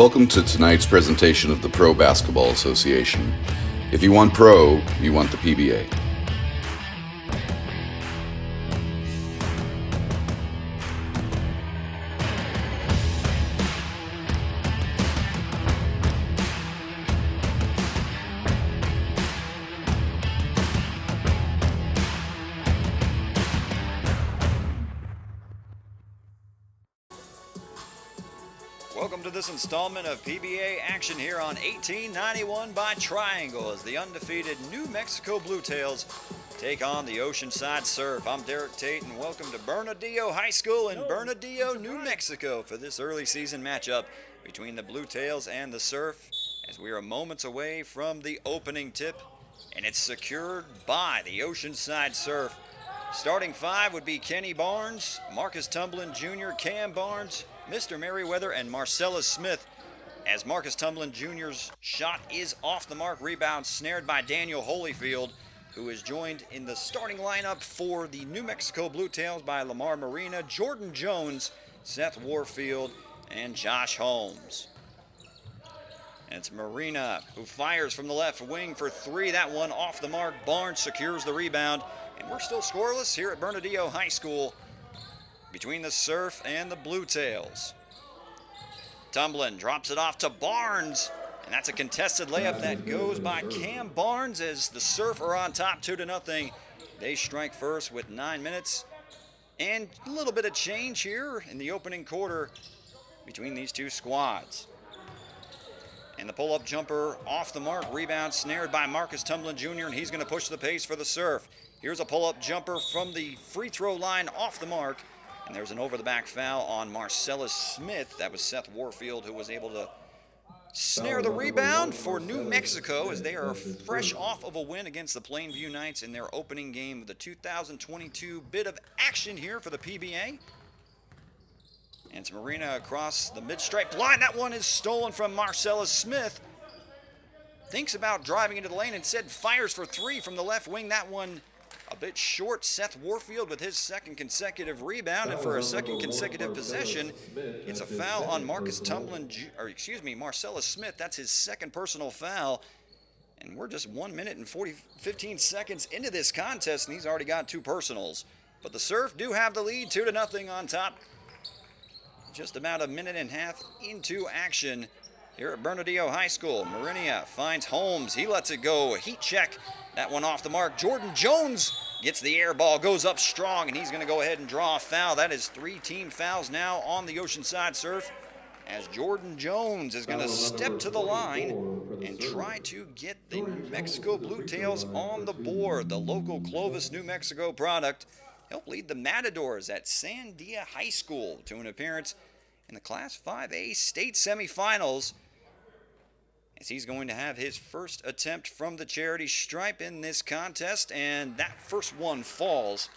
Welcome to tonight's presentation of the Pro Basketball Association. If you want pro, you want the PBA. Welcome to this installment of PBA action here on 1891 by Triangle as the undefeated New Mexico Bluetails take on the Oceanside Surf. I'm Derek Tate and welcome to Bernalillo High School in Bernalillo, New Mexico for this early season matchup between the Bluetails and the Surf as we are moments away from the opening tip, and it's secured by the Oceanside Surf. Starting five would be Kenny Barnes, Marcus Tumblin Jr., Cam Barnes, Mr. Merriweather, and Marcellus Smith, as Marcus Tumblin Jr.'s shot is off the mark. Rebound snared by Daniel Holyfield, who is joined in the starting lineup for the New Mexico Bluetails by Lamar Marina, Jordan Jones, Seth Warfield, and Josh Holmes. And it's Marina who fires from the left wing for three. That one off the mark. Barnes secures the rebound. And we're still scoreless here at Bernalillo High School between the Surf and the Bluetails. Tumblin drops it off to Barnes, and that's a contested layup that goes by Cam Barnes as the Surf are on top 2-0. They strike first with 9 minutes, and a little bit of change here in the opening quarter between these two squads. And the pull-up jumper off the mark, rebound snared by Marcus Tumblin Jr., and he's going to push the pace for the Surf. Here's a pull-up jumper from the free throw line off the mark. And there's an over-the-back foul on Marcellus Smith. That was Seth Warfield who was able to snare the rebound for New Mexico as they are fresh off of a win against the Plainview Knights in their opening game of the 2022 bit of action here for the PBA. And it's Marina across the mid-stripe line. That one is stolen from Marcellus Smith. Thinks about driving into the lane, instead fires for three from the left wing. That one a bit short. Seth Warfield with his second consecutive rebound, and for a second consecutive possession, it's a foul on Marcellus Smith. That's his second personal foul, and we're just 1 minute and 15 seconds into this contest, and he's already got two personals. But the Surf do have the lead, 2-0 on top. Just about a minute and a half into action here at Bernalillo High School. Marina finds Holmes. He lets it go. A heat check. That one off the mark. Jordan Jones gets the air ball, goes up strong, and he's going to go ahead and draw a foul. That is 3 team fouls now on the Oceanside Surf as Jordan Jones is going to step to the line and try to get the New Mexico Bluetails on the board. The local Clovis, New Mexico product helped lead the Matadors at Sandia High School to an appearance in the Class 5A state semifinals, as he's going to have his first attempt from the charity stripe in this contest, and that first one falls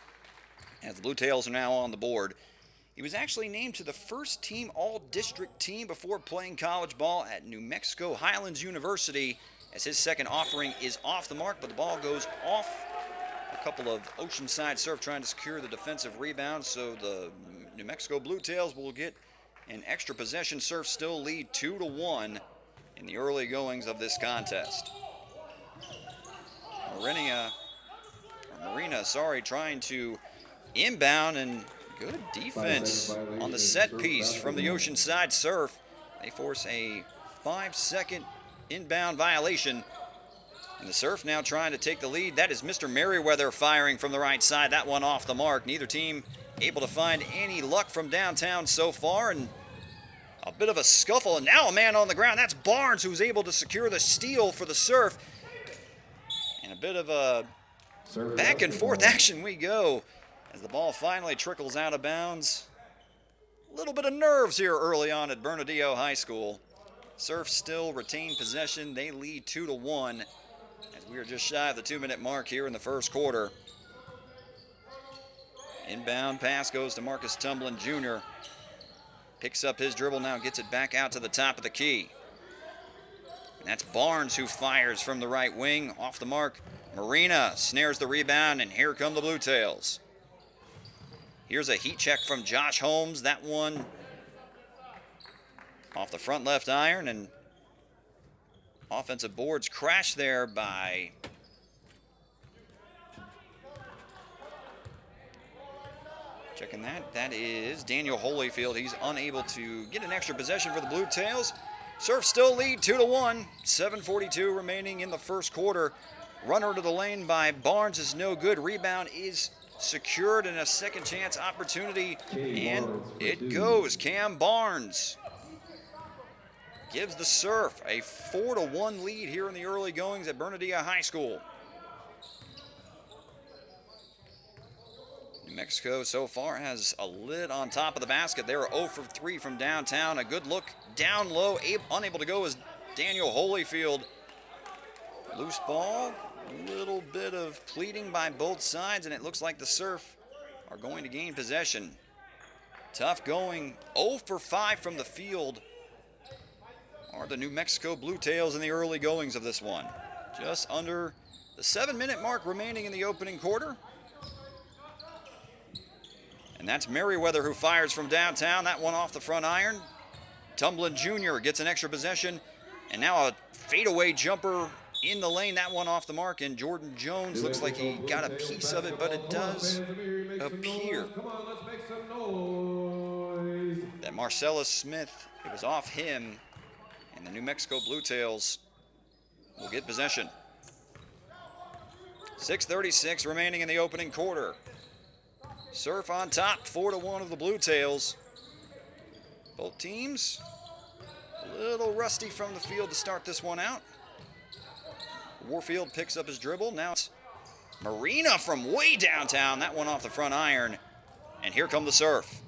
as the Bluetails are now on the board. He was actually named to the first team all-district team before playing college ball at New Mexico Highlands University, as his second offering is off the mark, but the ball goes off. A couple of Oceanside Surf trying to secure the defensive rebound, so the New Mexico Bluetails will get an extra possession. Surf still lead 2-1 in the early goings of this contest. Marina, trying to inbound, and good defense on the set piece from the Oceanside Surf. They force a 5-second inbound violation, and the Surf now trying to take the lead. That is Mr. Merriweather firing from the right side. That one off the mark. Neither team able to find any luck from downtown so far, and a bit of a scuffle, and now a man on the ground. That's Barnes, who's able to secure the steal for the Surf. And a bit of a back and forth action we go as the ball finally trickles out of bounds. A little bit of nerves here early on at Bernalillo High School. Surf still retain possession. They lead 2-1 as we are just shy of the 2-minute mark here in the first quarter. Inbound pass goes to Marcus Tumblin Jr. Picks up his dribble now, gets it back out to the top of the key. And that's Barnes who fires from the right wing. Off the mark, Marina snares the rebound, and here come the Bluetails. Here's a heat check from Josh Holmes. That one Off the front left iron, and offensive boards crashed there by checking that. That is Daniel Holyfield. He's unable to get an extra possession for the Bluetails. Surf still lead 2-1. 7:42 remaining in the first quarter. Runner to the lane by Barnes is no good. Rebound is secured, and a second chance opportunity, and it goes. Cam Barnes gives the Surf a 4-1 lead here in the early goings at Bernalillo High School. New Mexico so far has a lid on top of the basket. They're 0 for 3 from downtown. A good look down low. Unable to go is Daniel Holyfield. Loose ball. A little bit of pleading by both sides, and it looks like the Surf are going to gain possession. Tough going. 0 for 5 from the field are the New Mexico Bluetails in the early goings of this one. Just under the 7-minute mark remaining in the opening quarter. And that's Merriweather who fires from downtown. That one off the front iron. Tumblin Jr. gets an extra possession. And now a fadeaway jumper in the lane. That one off the mark. And Jordan Jones looks like he got a piece of it, but it does appear that Marcellus Smith, it was off him. And the New Mexico Bluetails will get possession. 6:36 remaining in the opening quarter. Surf on top, 4-1 of the Bluetails. Both teams a little rusty from the field to start this one out. Warfield picks up his dribble. Now it's Marina from way downtown. That one off the front iron. And here come the Surf.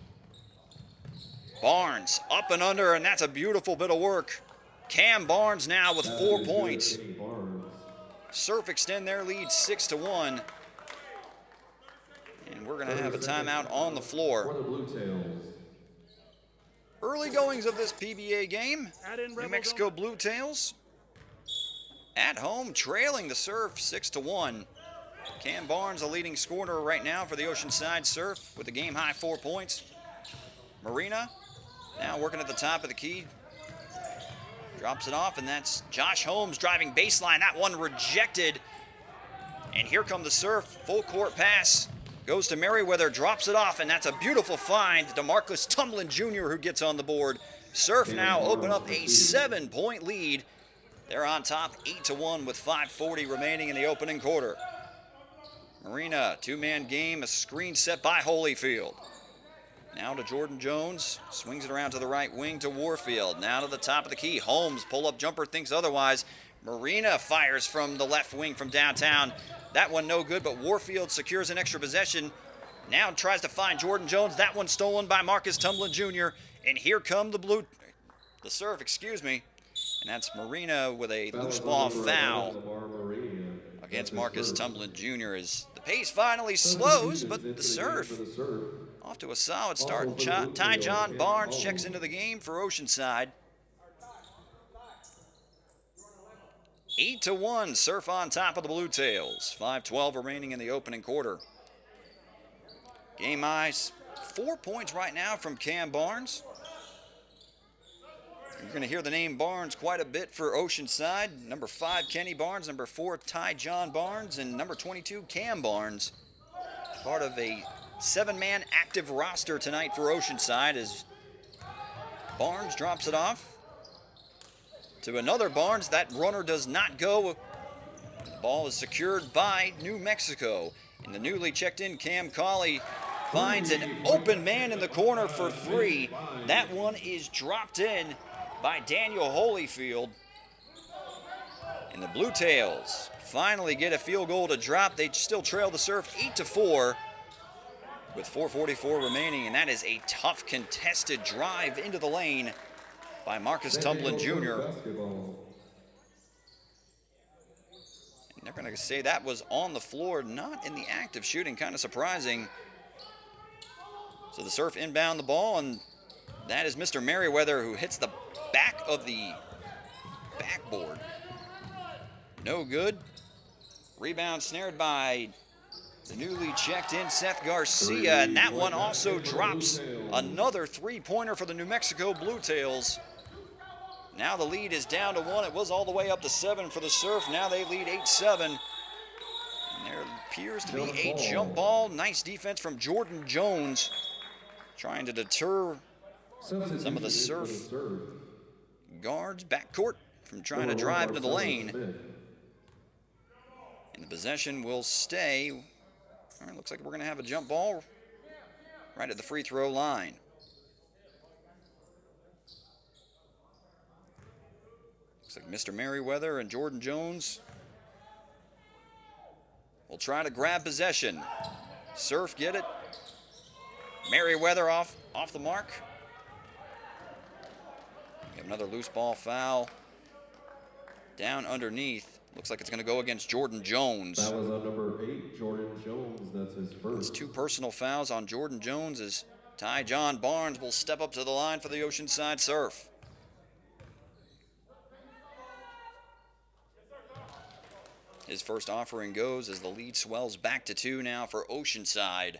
Barnes up and under, and that's a beautiful bit of work. Cam Barnes now with 4 points. Surf extend their lead 6-1. And we're going to have a timeout on the floor. Early goings of this PBA game. New Mexico Bluetails at home trailing the Surf 6-1. Cam Barnes, a leading scorer right now for the Oceanside Surf with a game-high 4 points. Marina now working at the top of the key. Drops it off, and that's Josh Holmes driving baseline. That one rejected. And here come the Surf. Full court pass. Goes to Merriweather, drops it off, and that's a beautiful find. DeMarcus Tumblin Jr. who gets on the board. Surf now open up a 7-point lead. They're on top 8-1 with 5:40 remaining in the opening quarter. Marina, two-man game, a screen set by Holyfield. Now to Jordan Jones, swings it around to the right wing to Warfield. Now to the top of the key. Holmes, pull-up jumper, thinks otherwise. Marina fires from the left wing from downtown. That one no good, but Warfield secures an extra possession. Now tries to find Jordan Jones. That one stolen by Marcus Tumblin Jr. And here come the Surf, and that's Marina with a loose ball foul against Marcus Tumblin Jr. as the pace finally slows, but the Surf off to a solid start. Ty John Barnes checks into the game for Oceanside. 8-1, Surf on top of the Bluetails. 5:12 remaining in the opening quarter. Game eyes, 4 points right now from Cam Barnes. You're going to hear the name Barnes quite a bit for Oceanside. Number 5, Kenny Barnes. Number 4, Ty John Barnes. And number 22, Cam Barnes. Part of a 7-man active roster tonight for Oceanside as Barnes drops it off to another Barnes. That runner does not go. The ball is secured by New Mexico. And the newly checked in Cam Colley finds an open man in the corner for 3. That one is dropped in by Daniel Holyfield. And the Bluetails finally get a field goal to drop. They still trail the Surf 8-4 with 4:44 remaining. And that is a tough contested drive into the lane by Marcus Tumblin Jr. And they're going to say that was on the floor, not in the act of shooting. Kind of surprising. So the Surf inbound the ball, and that is Mr. Merriweather who hits the back of the backboard. No good. Rebound snared by the newly checked in Seth Garcia, and that one also drops. Another 3-pointer for the New Mexico Bluetails. Now the lead is down to 1. It was all the way up to 7 for the Surf. Now they lead 8-7. And there appears to be a jump ball. Nice defense from Jordan Jones, trying to deter some of the Surf guards backcourt from trying to drive into the lane. And the possession will stay. All right, looks like we're going to have a jump ball right at the free throw line. Looks like Mr. Merriweather and Jordan Jones will try to grab possession. Surf get it. Merriweather off the mark. We have another loose ball foul down underneath. Looks like it's going to go against Jordan Jones. That was on number 8, Jordan Jones. That's his first. It's 2 personal fouls on Jordan Jones as Ty John Barnes will step up to the line for the Oceanside Surf. His first offering goes as the lead swells back to 2 now for Oceanside.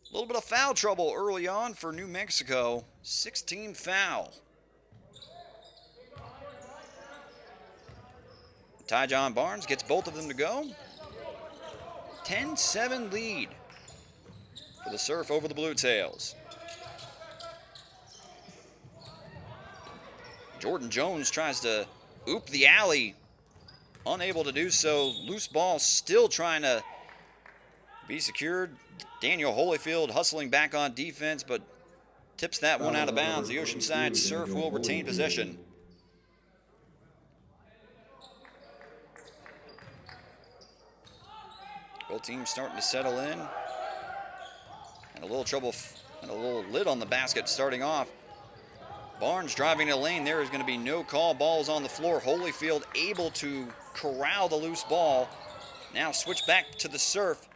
A little bit of foul trouble early on for New Mexico. 16 foul. Ty John Barnes gets both of them to go. 10-7 lead for the Surf over the Bluetails. Jordan Jones tries to oop the alley. Unable to do so. Loose ball still trying to be secured. Daniel Holyfield hustling back on defense, but tips that one out of bounds. The Oceanside Surf will retain possession. Both teams starting to settle in. And a little trouble, and a little lid on the basket starting off. Barnes driving the lane. There is going to be no call. Ball's on the floor. Holyfield able to corral the loose ball. Now switch back to the Surf.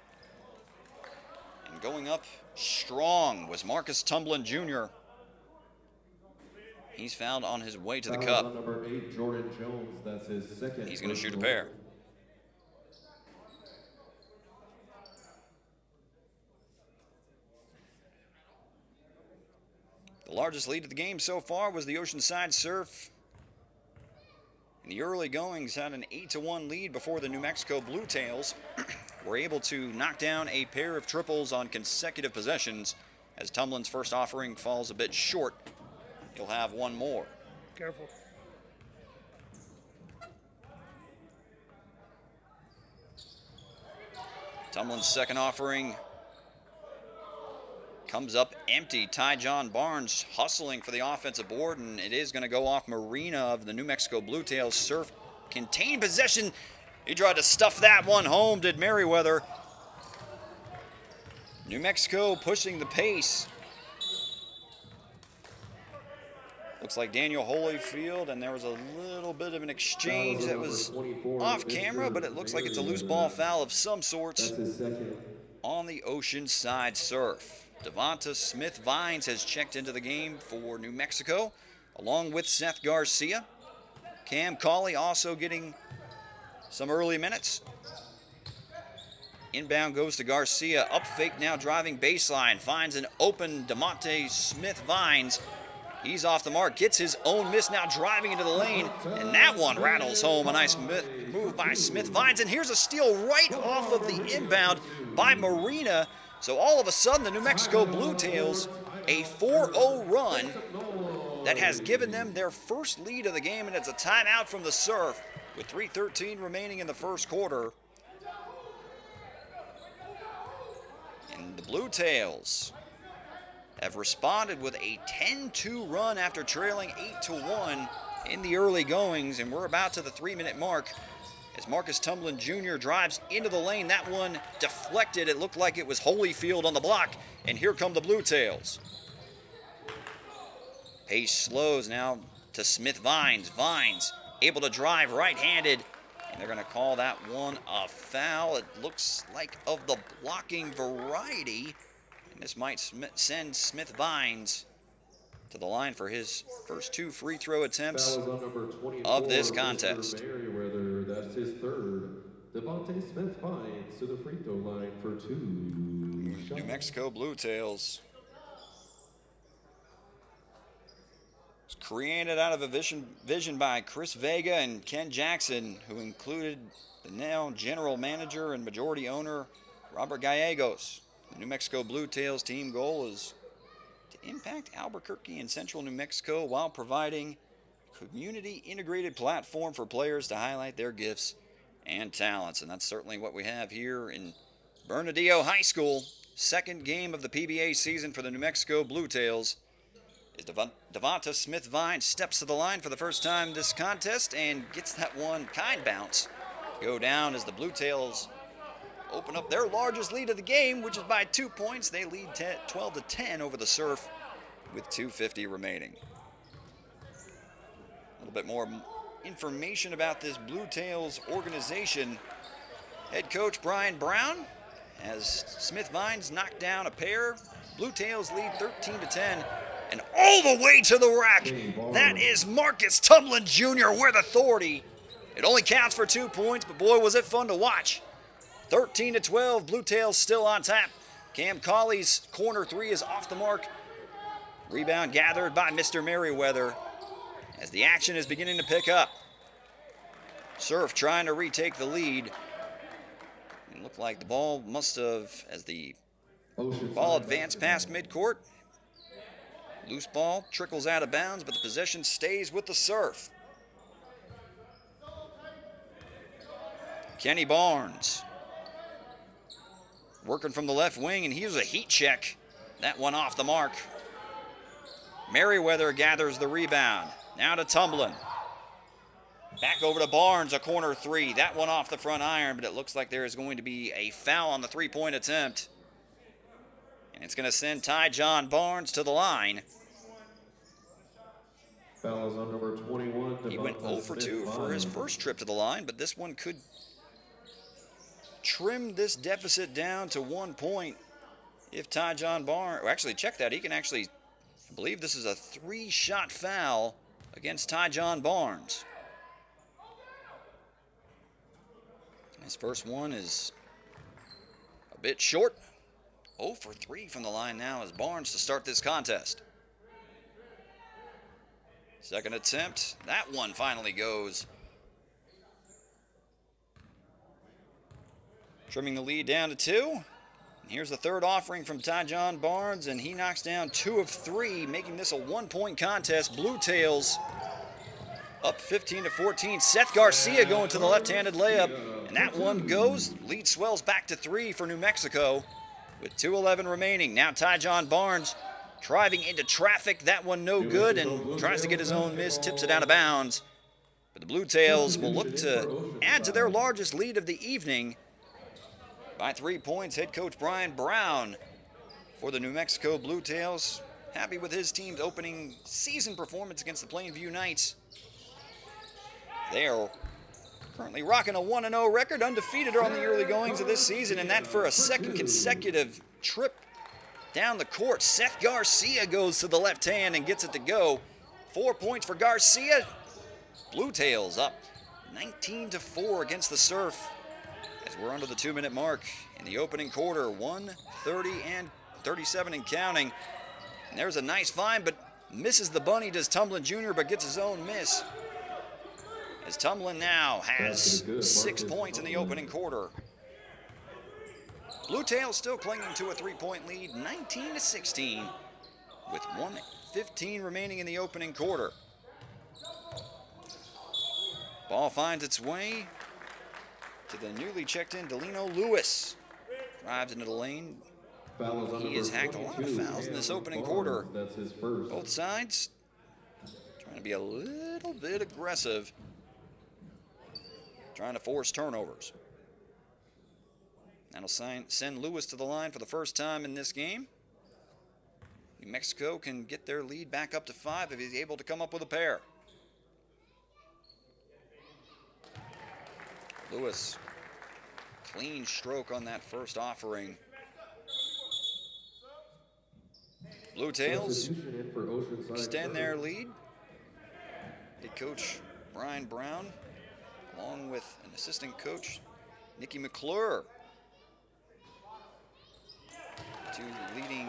And going up strong was Marcus Tumblin Jr. He's fouled on his way to the cup. Number 8, Jordan Jones. That's his second. He's going to shoot a pair. The largest lead of the game so far was the Oceanside Surf. In the early goings, had an 8-1 lead before the New Mexico Bluetails were able to knock down a pair of triples on consecutive possessions. As Tumblin's first offering falls a bit short, he'll have one more. Careful. Tumblin's second offering comes up empty. Ty John Barnes hustling for the offensive board, and it is going to go off Marina of the New Mexico Bluetails. Surf contained possession. He tried to stuff that one home, did Merriweather. New Mexico pushing the pace. Looks like Daniel Holyfield, and there was a little bit of an exchange that was off camera, but it looks like it's a loose ball foul of some sorts on the Oceanside Surf. Devonta Smith-Vines has checked into the game for New Mexico, along with Seth Garcia. Cam Cauley also getting some early minutes. Inbound goes to Garcia. Up fake now driving baseline. Finds an open Devonta Smith-Vines. He's off the mark. Gets his own miss now driving into the lane. And that one rattles home. A nice move by Smith-Vines. And here's a steal right off of the inbound by Marina. So all of a sudden, the New Mexico Bluetails, a 4-0 run that has given them their first lead of the game, and it's a timeout from the Surf with 3:13 remaining in the first quarter. And the Bluetails have responded with a 10-2 run after trailing 8-1 in the early goings, and we're about to the 3-minute mark. As Marcus Tumblin Jr. drives into the lane, that one deflected. It looked like it was Holyfield on the block, and here come the Bluetails. Pace slows now to Smith-Vines. Vines able to drive right-handed, and they're going to call that one a foul. It looks like of the blocking variety, and this might send Smith-Vines to the line for his first 2 free throw attempts of this contest. That's his third. Devonta Smith-Vines to the free throw line for 2 shots. New Mexico Bluetails created out of a vision by Chris Vega and Ken Jackson, who included the now general manager and majority owner Robert Gallegos. The New Mexico Bluetails team goal is to impact Albuquerque and central New Mexico while providing a community-integrated platform for players to highlight their gifts and talents. And that's certainly what we have here in Bernalillo High School. Second game of the PBA season for the New Mexico Bluetails. As Devonta Smith-Vine steps to the line for the first time this contest and gets that one kind bounce to go down as the Bluetails open up their largest lead of the game, which is by 2 points. They lead 12-10 over the Surf with 2:50 remaining. A little bit more information about this Bluetails organization. Head coach Brian Brown has Smith-Vines knocked down a pair. Bluetails lead 13-10. And all the way to the rack, that is Marcus Tumlin Jr. with authority. It only counts for 2 points, but boy, was it fun to watch. 13-12, Bluetails still on top. Cam Colley's corner three is off the mark. Rebound gathered by Mr. Merriweather as the action is beginning to pick up. Surf trying to retake the lead. It looked like the ball must have, as the ball advanced past midcourt. Loose ball trickles out of bounds, but the possession stays with the Surf. Kenny Barnes working from the left wing, and he was a heat check. That one off the mark. Merriweather gathers the rebound. Now to Tumblin. Back over to Barnes, a corner three. That one off the front iron, but it looks like there is going to be a foul on the three-point attempt. And it's going to send Ty John Barnes to the line. Foul is on number 21. He went 0 for 2 for his first trip to the line, but this one could trim this deficit down to 1 point if Ty John Barnes, actually check that, he can actually, I believe this is a 3-shot foul against Ty John Barnes. His first one is a bit short. 0 for 3 from the line now as Barnes to start this contest. Second attempt, that one finally goes. Trimming the lead down to 2. And here's the third offering from Ty John Barnes, and he knocks down 2 of 3, making this a 1-point contest. Bluetails up 15-14. Seth Garcia going to the left-handed layup, and that one goes. Lead swells back to 3 for New Mexico with 2:11 remaining. Now Ty John Barnes driving into traffic. That one no good, and tries to get his own miss, tips it out of bounds. But the Bluetails will look to add to their largest lead of the evening by 3 points. Head coach Brian Brown for the New Mexico Bluetails, happy with his team's opening season performance against the Plainview Knights. They are currently rocking a 1-0 record, undefeated on the early goings of this season, and that for a second consecutive trip down the court. Seth Garcia goes to the left hand and gets it to go. 4 points for Garcia. Bluetails up 19-4 against the Surf as we're under the 2-minute mark in the opening quarter. 1:30-37 and counting. And there's a nice find, but misses the bunny, does Tumblin Jr., but gets his own miss. As Tumblin now has 6 points in the opening quarter. Bluetails still clinging to a 3-point lead, 19-16, with 1:15 remaining in the opening quarter. Ball finds its way to the newly checked-in Delino Lewis. Drives into the lane. He has hacked a lot of fouls in this opening quarter. Both sides trying to be a little bit aggressive, trying to force turnovers. That'll send Lewis to the line for the first time in this game. New Mexico can get their lead back up to 5 if he's able to come up with a pair. Lewis, clean stroke on that first offering. Bluetails extend their lead. Head coach Brian Brown, along with an assistant coach, Nikki McClure. Two leading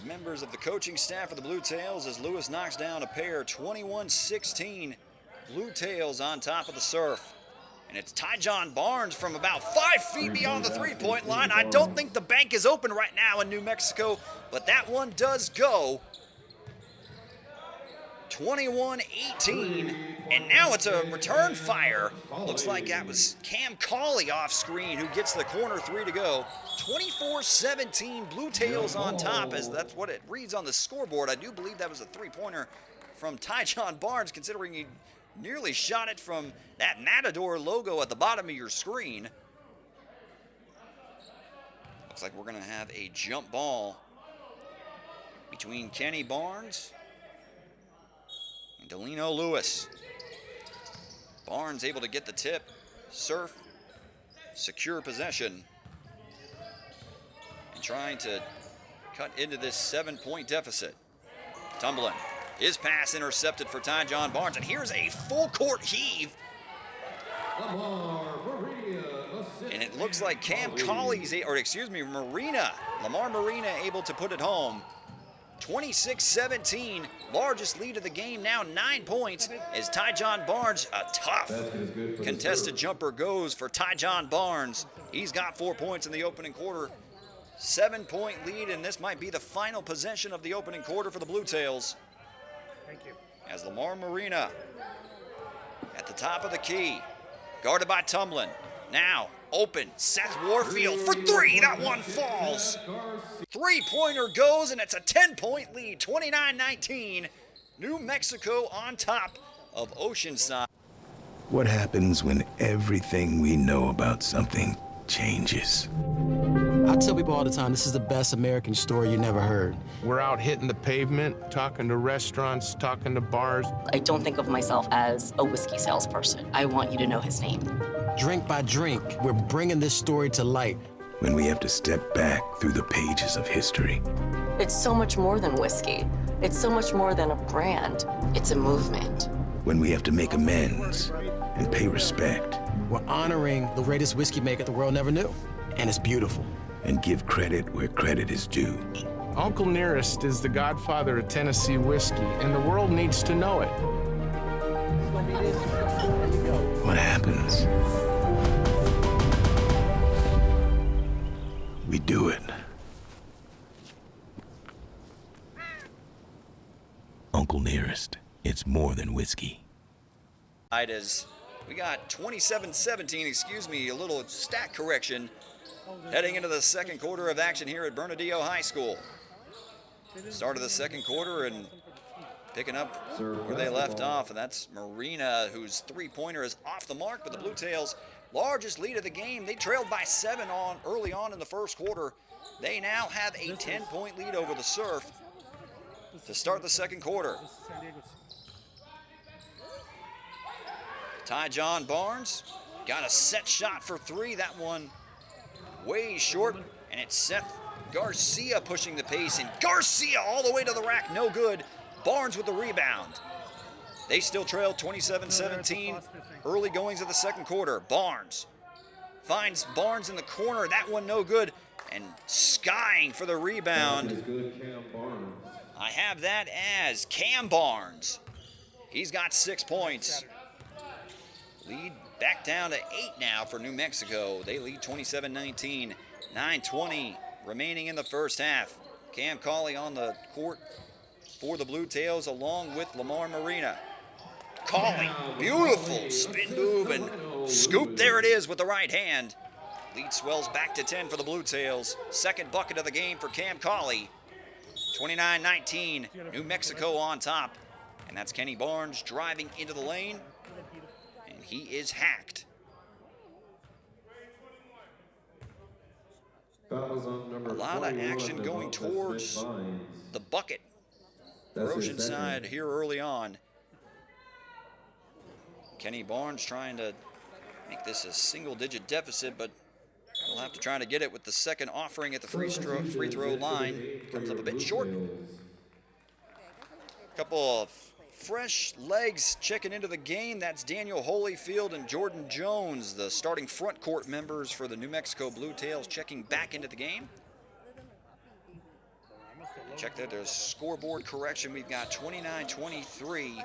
members of the coaching staff for the Bluetails as Lewis knocks down a pair. 21-16. Bluetails on top of the serve. And it's Tyjon Barnes from about 5 feet beyond the three-point line. I don't think the bank is open right now in New Mexico, but that one does go. 21-18, and now it's a return fire. Looks like that was Cam Cauley off screen who gets the corner three to go. 24-17, Bluetails on top, as that's what it reads on the scoreboard. I do believe that was a three-pointer from Tyjon Barnes, considering he nearly shot it from that Matador logo at the bottom of your screen. Looks like we're going to have a jump ball between Kenny Barnes and Delino Lewis. Barnes able to get the tip, surf, secure possession, and trying to cut into this 7-point deficit. Tumbling. His pass intercepted for Tyjon Barnes, and here's a full court heave. And it looks like Cam Cauley's, Lamar Marina able to put it home. 26-17, largest lead of the game now, 9 points, as Tyjon Barnes, a tough contested jumper goes for Tyjon Barnes. He's got 4 points in the opening quarter. 7-point lead, and this might be the final possession of the opening quarter for the Bluetails. Thank you. As Lamar Marina at the top of the key, guarded by Tumlin. Now open, Seth Warfield for three. That one falls. Three-pointer goes, and it's a 10-point lead, 29-19. New Mexico on top of Oceanside. What happens when everything we know about something changes? I tell people all the time, this is the best American story you never heard. We're out hitting the pavement, talking to restaurants, talking to bars. I don't think of myself as a whiskey salesperson. I want you to know his name. Drink by drink, we're bringing this story to light. When we have to step back through the pages of history. It's so much more than whiskey. It's so much more than a brand. It's a movement. When we have to make amends and pay respect. We're honoring the greatest whiskey maker the world never knew, and it's beautiful. And give credit where credit is due. Uncle Nearest is the godfather of Tennessee whiskey, and the world needs to know it. What happens? We do it. Uncle Nearest, it's more than whiskey. As we got 27-17, a little stat correction, heading into the second quarter of action here at Bernalillo High School. Start of the second quarter and picking up where they left off, and that's Marina, whose three-pointer is off the mark, but the Bluetails' largest lead of the game. They trailed by 7 early on in the first quarter. They now have a 10-point lead over the Surf to start the second quarter. Tyjon Barnes got a set shot for three. That one way short, and it's Seth Garcia pushing the pace, and Garcia all the way to the rack, no good. Barnes with the rebound. They still trail 27-17, early goings of the second quarter. Barnes finds Barnes in the corner, that one no good, and skying for the rebound. I have that as Cam Barnes. He's got 6 points. Lead back down to 8 now for New Mexico. They lead 27-19, 9:20 remaining in the first half. Cam Cauley on the court for the Bluetails along with Lamar Marina. Cauley, beautiful spin move and scoop. There it is with the right hand. Lead swells back to 10 for the Bluetails. Second bucket of the game for Cam Cauley. 29-19, New Mexico on top. And that's Kenny Barnes driving into the lane. And he is hacked. A lot of action going towards the bucket for Oceanside here early on. Kenny Barnes trying to make this a single-digit deficit, but he'll have to try to get it with the second offering at the free throw line. Comes up a bit short. Couple of fresh legs checking into the game. That's Daniel Holyfield and Jordan Jones, the starting front court members for the New Mexico Bluetails, checking back into the game. Check that, there's scoreboard correction. We've got 29-23,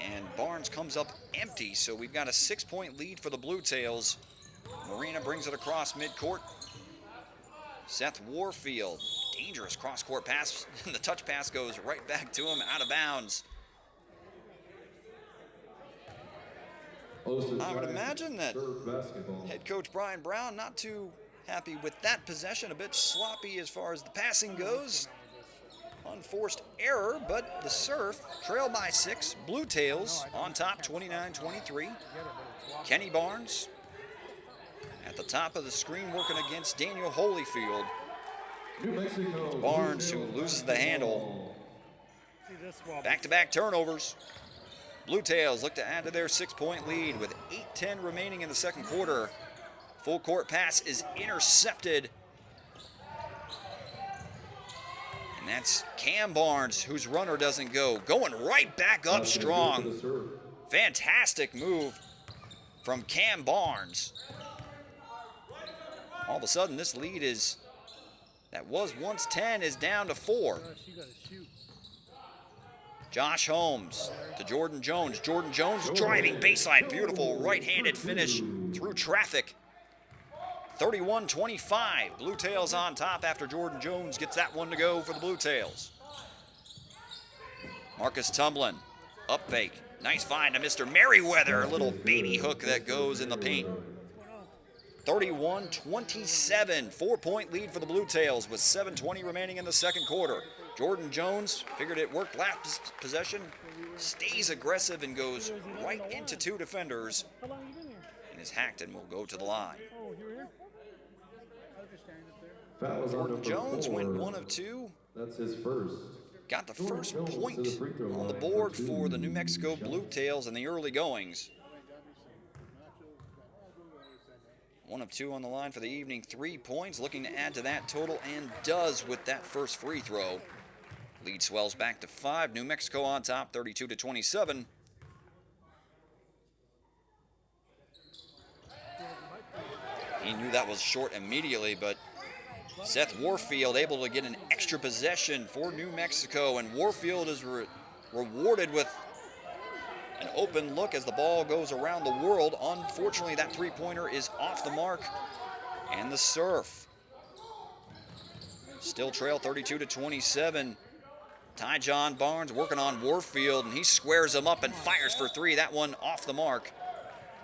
and Barnes comes up empty, so we've got a 6-point lead for the Bluetails. Marina brings it across midcourt. Seth Warfield, dangerous cross-court pass, and the touch pass goes right back to him, out of bounds. I would imagine that head coach Brian Brown not too happy with that possession, a bit sloppy as far as the passing goes. Unforced error, but the Surf trail by 6. Bluetails on top, 29-23. Kenny Barnes at the top of the screen working against Daniel Holyfield. Barnes, who loses the handle. Back-to-back turnovers. Bluetails look to add to their 6-point lead with 8:10 remaining in the second quarter. Full court pass is intercepted. And that's Cam Barnes, whose runner doesn't go. Going right back up strong. Fantastic move from Cam Barnes. All of a sudden, this lead that was once 10 is down to 4. Josh Holmes to Jordan Jones. Jordan Jones driving baseline. Beautiful right-handed finish through traffic. 31-25. Bluetails on top after Jordan Jones gets that one to go for the Bluetails. Marcus Tumblin, up fake. Nice find to Mr. Merriweather. A little baby hook that goes in the paint. 31-27. 4-point lead for the Bluetails with 7:20 remaining in the second quarter. Jordan Jones figured it worked last possession, stays aggressive and goes right into 2 defenders, and is hacked and will go to the line. Jordan Jones went 1 of 2. That's his first. Got the first point on the board for the New Mexico Bluetails in the early goings. 1 of 2 on the line for the evening. 3 points, looking to add to that total, and does with that first free throw. Lead swells back to 5. New Mexico on top, 32-27. He knew that was short immediately, but Seth Warfield able to get an extra possession for New Mexico, and Warfield is rewarded with an open look as the ball goes around the world. Unfortunately, that three-pointer is off the mark, and the Surf still trail 32-27. Tyjon Barnes working on Warfield, and he squares him up and fires for 3. That one off the mark.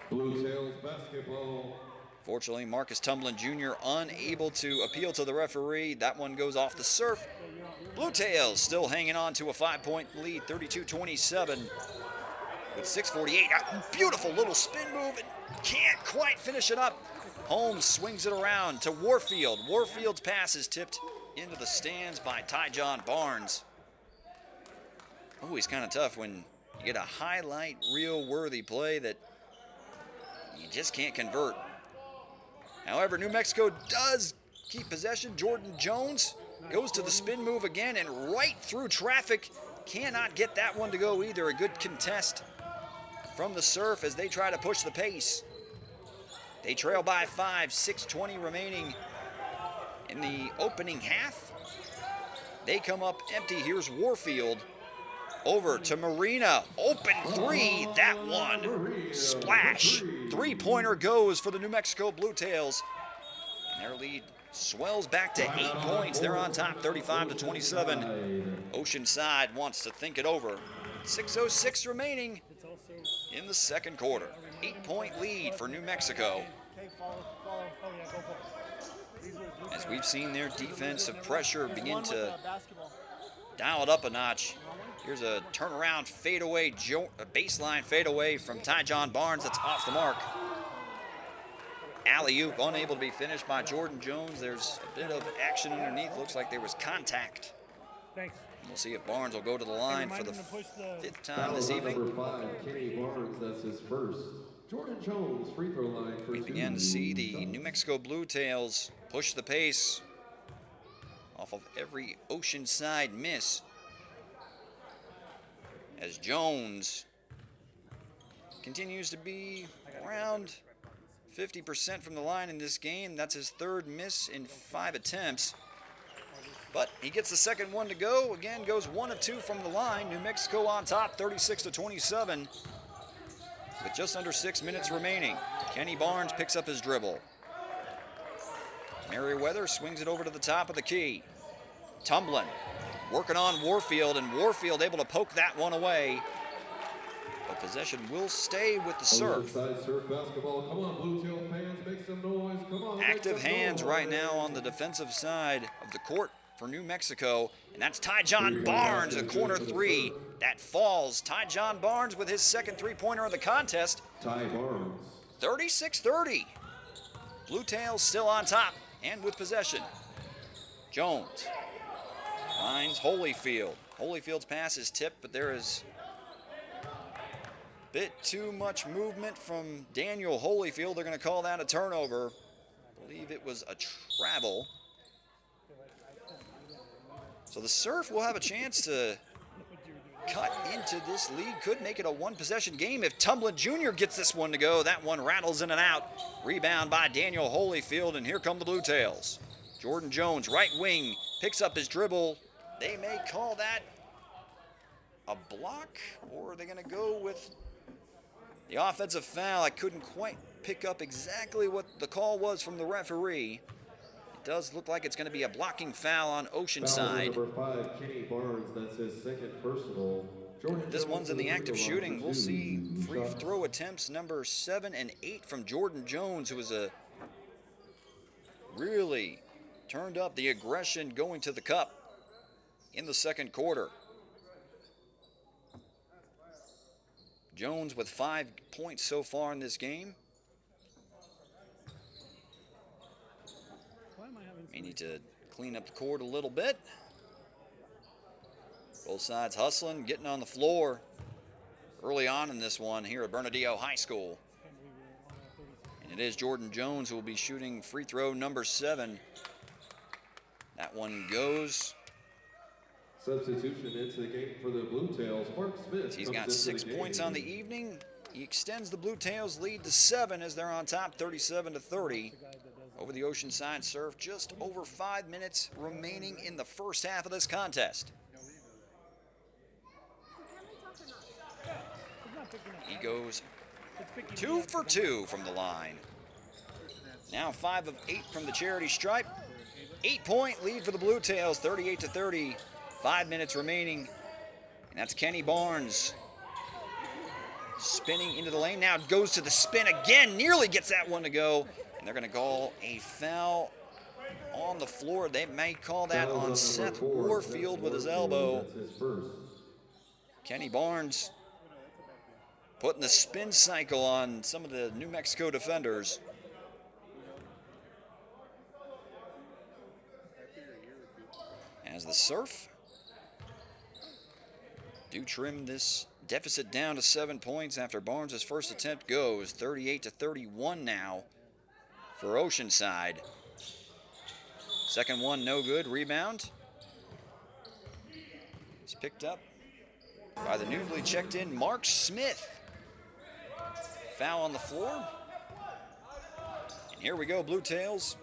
Bluetails basketball. Fortunately, Marcus Tumblin Jr. unable to appeal to the referee. That one goes off the Surf. Bluetails still hanging on to a 5-point lead, 32-27. With 6:48, a beautiful little spin move, and can't quite finish it up. Holmes swings it around to Warfield. Warfield's pass is tipped into the stands by Tyjon Barnes. Always kind of tough when you get a highlight reel worthy play that you just can't convert. However, New Mexico does keep possession. Jordan Jones goes to the spin move again and right through traffic. Cannot get that one to go either. A good contest from the Surf as they try to push the pace. They trail by 5, 6:20 remaining in the opening half. They come up empty. Here's Warfield over to Marina. Open 3, that one. Splash. 3-pointer goes for the New Mexico Bluetails. And their lead swells back to 8 points. They're on top, 35-27. Oceanside wants to think it over. 6:06 remaining in the second quarter. 8-point lead for New Mexico. As we've seen their defensive pressure begin to dial it up a notch. Here's a turnaround fadeaway, a baseline fadeaway from Tyjon Barnes that's off the mark. Alley-oop unable to be finished by Jordan Jones. There's a bit of action underneath. Looks like there was contact. Thanks. We'll see if Barnes will go to the line for the 5th time this evening. Number 5, Kenny Barnes, that's his first. Jordan Jones, free throw line for 2. We begin to see the New Mexico Bluetails push the pace off of every Oceanside miss. As Jones continues to be around 50% from the line in this game. That's his 3rd miss in 5 attempts. But he gets the second one to go. Again, goes 1 of 2 from the line. New Mexico on top, 36-27. With just under 6 minutes remaining. Kenny Barnes picks up his dribble. Merriweather swings it over to the top of the key. Tumblin, working on Warfield, and Warfield able to poke that one away. But possession will stay with the Surf. Oceanside Surf basketball. Come on, Bluetail fans, make some noise. Come on. Active hands right now on the defensive side of the court for New Mexico, and that's Tyjon Barnes, a corner three. That falls. Tyjon Barnes with his second three-pointer of the contest. Ty Barnes. 36-30. Bluetails still on top and with possession. Jones finds Holyfield. Holyfield's pass is tipped, but there is a bit too much movement from Daniel Holyfield. They're going to call that a turnover. I believe it was a travel. So the Surf will have a chance to cut into this lead. Could make it a one-possession game if Tumblin Jr. gets this one to go. That one rattles in and out. Rebound by Daniel Holyfield, and here come the Bluetails. Jordan Jones, right wing, picks up his dribble. They may call that a block, or are they going to go with the offensive foul? I couldn't quite pick up exactly what the call was from the referee. It does look like it's going to be a blocking foul on Oceanside. Foul number 5, Kenny Barnes. That's his second personal. This one's in the act of shooting. We'll see free throw attempts number 7 and 8 from Jordan Jones, who was really turned up the aggression going to the cup in the second quarter. Jones with 5 points so far in this game. May need to clean up the court a little bit. Both sides hustling, getting on the floor early on in this one here at Bernalillo High School. And it is Jordan Jones who will be shooting free throw number 7. That one goes. Substitution into the game for the Bluetails. Mark Smith. He's got 6 points on the evening. He extends the Bluetails lead to 7 as they're on top, 37-30. Over the Oceanside Surf, just over 5 minutes remaining in the first half of this contest. He goes 2 for 2 from the line. Now 5 of 8 from the charity stripe. 8-point lead for the Bluetails, 38-30. 5 minutes remaining. And that's Kenny Barnes. Spinning into the lane. Now goes to the spin again. Nearly gets that one to go. And they're going to call a foul on the floor. They may call that on Seth Warfield with his elbow. Kenny Barnes putting the spin cycle on some of the New Mexico defenders. As the Surf do trim this deficit down to 7 points after Barnes' first attempt goes. 38-31 now for Oceanside. Second one no good. Rebound. It's picked up by the newly checked in Mark Smith. Foul on the floor. And here we go, Bluetails.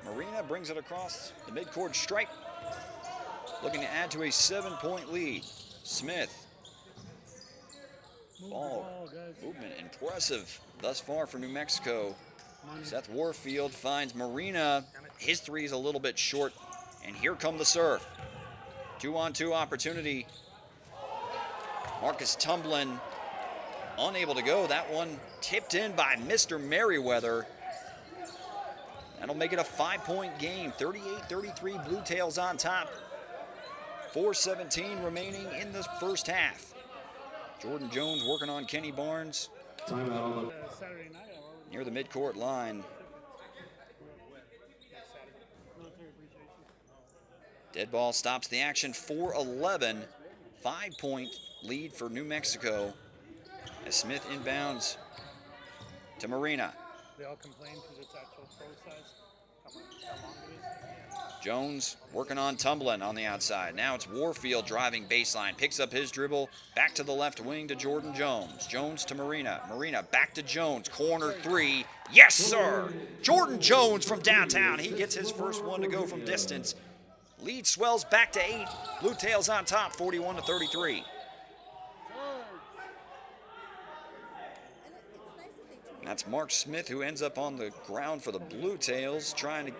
Marina brings it across the midcourt stripe. Looking to add to a 7-point lead. Smith. Ball movement impressive thus far for New Mexico. Seth Warfield finds Marina. His three is a little bit short. And here come the Surf. 2-on-2 opportunity. Marcus Tumblin unable to go. That one tipped in by Mr. Merriweather. That'll make it a 5-point game. 38-33, Bluetails on top. 4:17 remaining in the first half. Jordan Jones working on Kenny Barnes. Near the midcourt line. Dead ball stops the action. 4-11. 5-point lead for New Mexico. As Smith inbounds to Marina. They all complain because it's actual pro size. How long it is. Jones working on Tumblin on the outside. Now it's Warfield driving baseline. Picks up his dribble. Back to the left wing to Jordan Jones. Jones to Marina. Marina back to Jones. Corner three. Yes, sir! Jordan Jones from downtown. He gets his first one to go from distance. Lead swells back to 8. Bluetails on top, 41-33. That's Mark Smith, who ends up on the ground for the Bluetails, trying to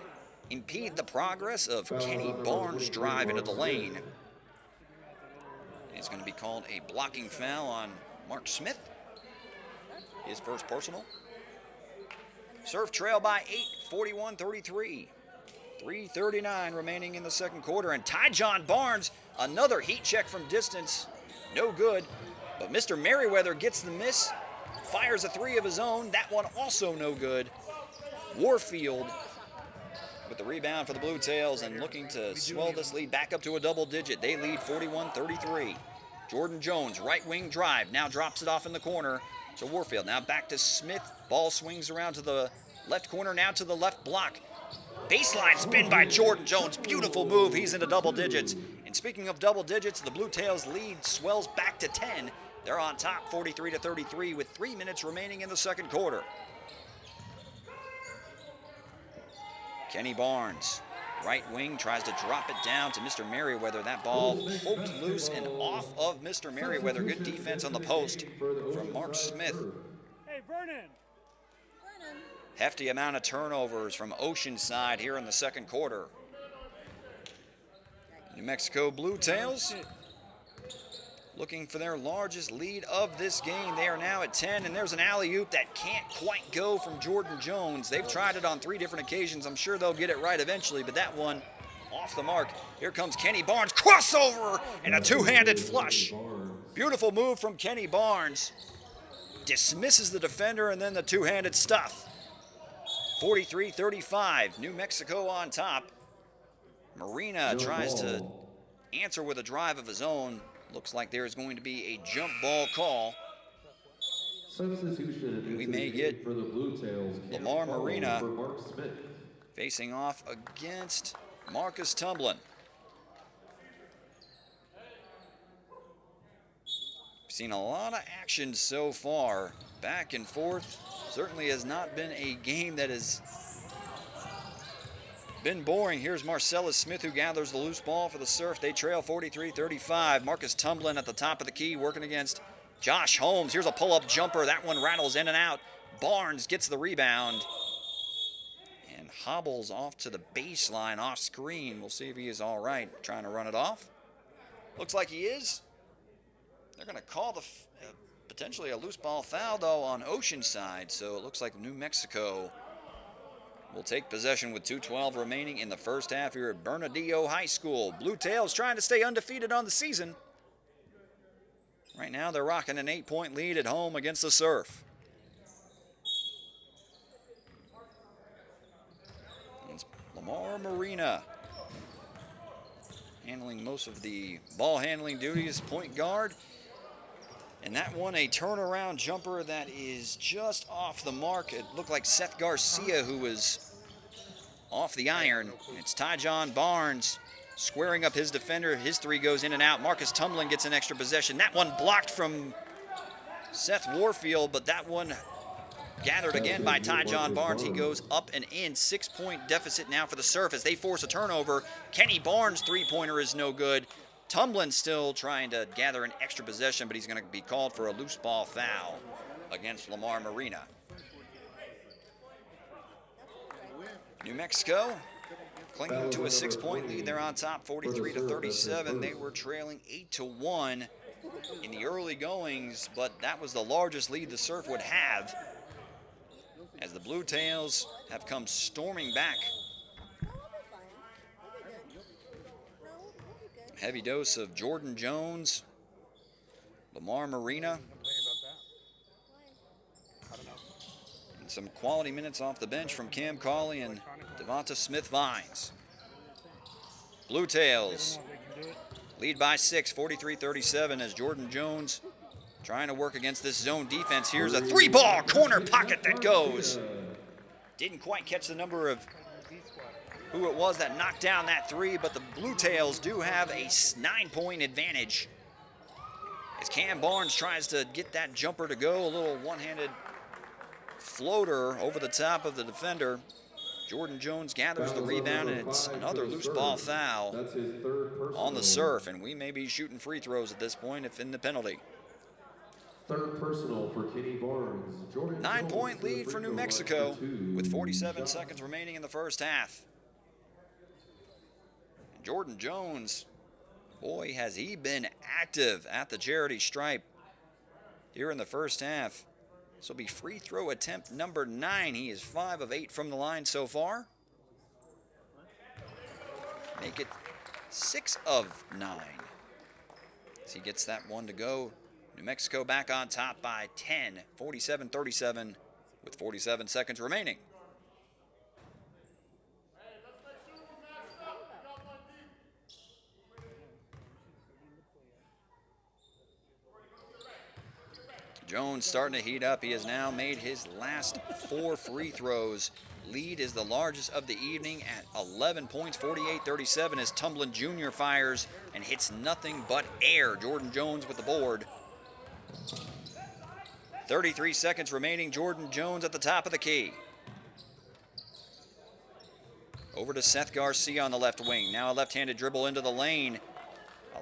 impede the progress of Kenny Barnes' drive into the lane. It's going to be called a blocking foul on Mark Smith. His first personal. Surf trail by 8, 41-33. 3:39 remaining in the second quarter. And Tyjon Barnes, another heat check from distance. No good. But Mr. Merriweather gets the miss. Fires a 3 of his own. That one also no good. Warfield with the rebound for the Bluetails and looking to swell this lead back up to a double digit. They lead 41-33. Jordan Jones, right wing drive, now drops it off in the corner to Warfield. Now back to Smith. Ball swings around to the left corner, now to the left block. Baseline spin by Jordan Jones. Beautiful move. He's into double digits. And speaking of double digits, the Bluetails lead swells back to 10. They're on top 43-33 with 3 minutes remaining in the second quarter. Kenny Barnes, right wing, tries to drop it down to Mr. Merriweather. That ball poked loose and off of Mr. Merriweather. Good defense on the post from Mark Smith. Hey, Vernon. Hefty amount of turnovers from Oceanside here in the second quarter. New Mexico Bluetails looking for their largest lead of this game. They are now at 10, and there's an alley-oop that can't quite go from Jordan Jones. They've tried it on 3 different occasions. I'm sure they'll get it right eventually, but that one off the mark. Here comes Kenny Barnes, crossover, and a two-handed flush. Beautiful move from Kenny Barnes. Dismisses the defender, and then the two-handed stuff. 43-35, New Mexico on top. Marina tries to answer with a drive of his own. Looks like there is going to be a jump ball call. Substitution. We may get for the Bluetails, Lamar Marina for Mark Smith. facing off against Marcus Tumblin. We've seen a lot of action so far. Back and forth. Certainly has not been a game that has been boring. Here's Marcellus Smith, who gathers the loose ball for the Surf. They trail 43-35. Marcus Tumblin at the top of the key working against Josh Holmes. Here's a pull-up jumper. That one rattles in and out. Barnes gets the rebound and hobbles off to the baseline off screen. We'll see if he is all right trying to run it off. Looks like he is. They're going to call the potentially a loose ball foul, though, on Oceanside. So it looks like New Mexico will take possession with 2:12 remaining in the first half here at Bernalillo High School. Bluetails trying to stay undefeated on the season. Right now they're rocking an 8-point lead at home against the Surf. It's Lamar Marina handling most of the ball handling duties, point guard. And that one, a turnaround jumper that is just off the mark. It looked like Seth Garcia who was off the iron. It's Tyjon Barnes squaring up his defender. His 3 goes in and out. Marcus Tumblin gets an extra possession. That one blocked from Seth Warfield, but that one gathered again by Tyjon Barnes. He goes up and in. 6-point deficit now for the Surf as they force a turnover. Kenny Barnes' 3-pointer is no good. Tumblin still trying to gather an extra possession, but he's going to be called for a loose ball foul against Lamar Marina. New Mexico clinging to a 6-point lead. They're on top 43-37. They were trailing 8-1 in the early goings, but that was the largest lead the Surf would have as the Bluetails have come storming back. Heavy dose of Jordan Jones, Lamar Marina, and some quality minutes off the bench from Cam Cauley and Devonta Smith-Vines. Bluetails lead by 6, 43-37 as Jordan Jones trying to work against this zone defense. Here's a 3-ball corner pocket that goes. Didn't quite catch the number of who it was that knocked down that 3, but the Bluetails do have a 9-point advantage as Cam Barnes tries to get that jumper to go. A little one-handed floater over the top of the defender. Jordan Jones gathers the rebound, and it's another loose ball foul That's his third personal. on the surf, and we may be shooting free throws at this point if in the penalty. Third personal for Kenny Barnes. 9-point lead for New Mexico with 47 seconds remaining in the first half. Jordan Jones, boy, has he been active at the charity stripe here in the first half. This will be free throw attempt number 9. He is 5 of 8 from the line so far. Make it 6 of 9. As he gets that one to go. New Mexico back on top by 10, 47-37 with 47 seconds remaining. Jones starting to heat up. He has now made his last 4 free throws. Lead is the largest of the evening at 11 points, 48-37 as Tumblin Jr. fires and hits nothing but air. Jordan Jones with the board. 33 seconds remaining. Jordan Jones at the top of the key. Over to Seth Garcia on the left wing. Now a left-handed dribble into the lane.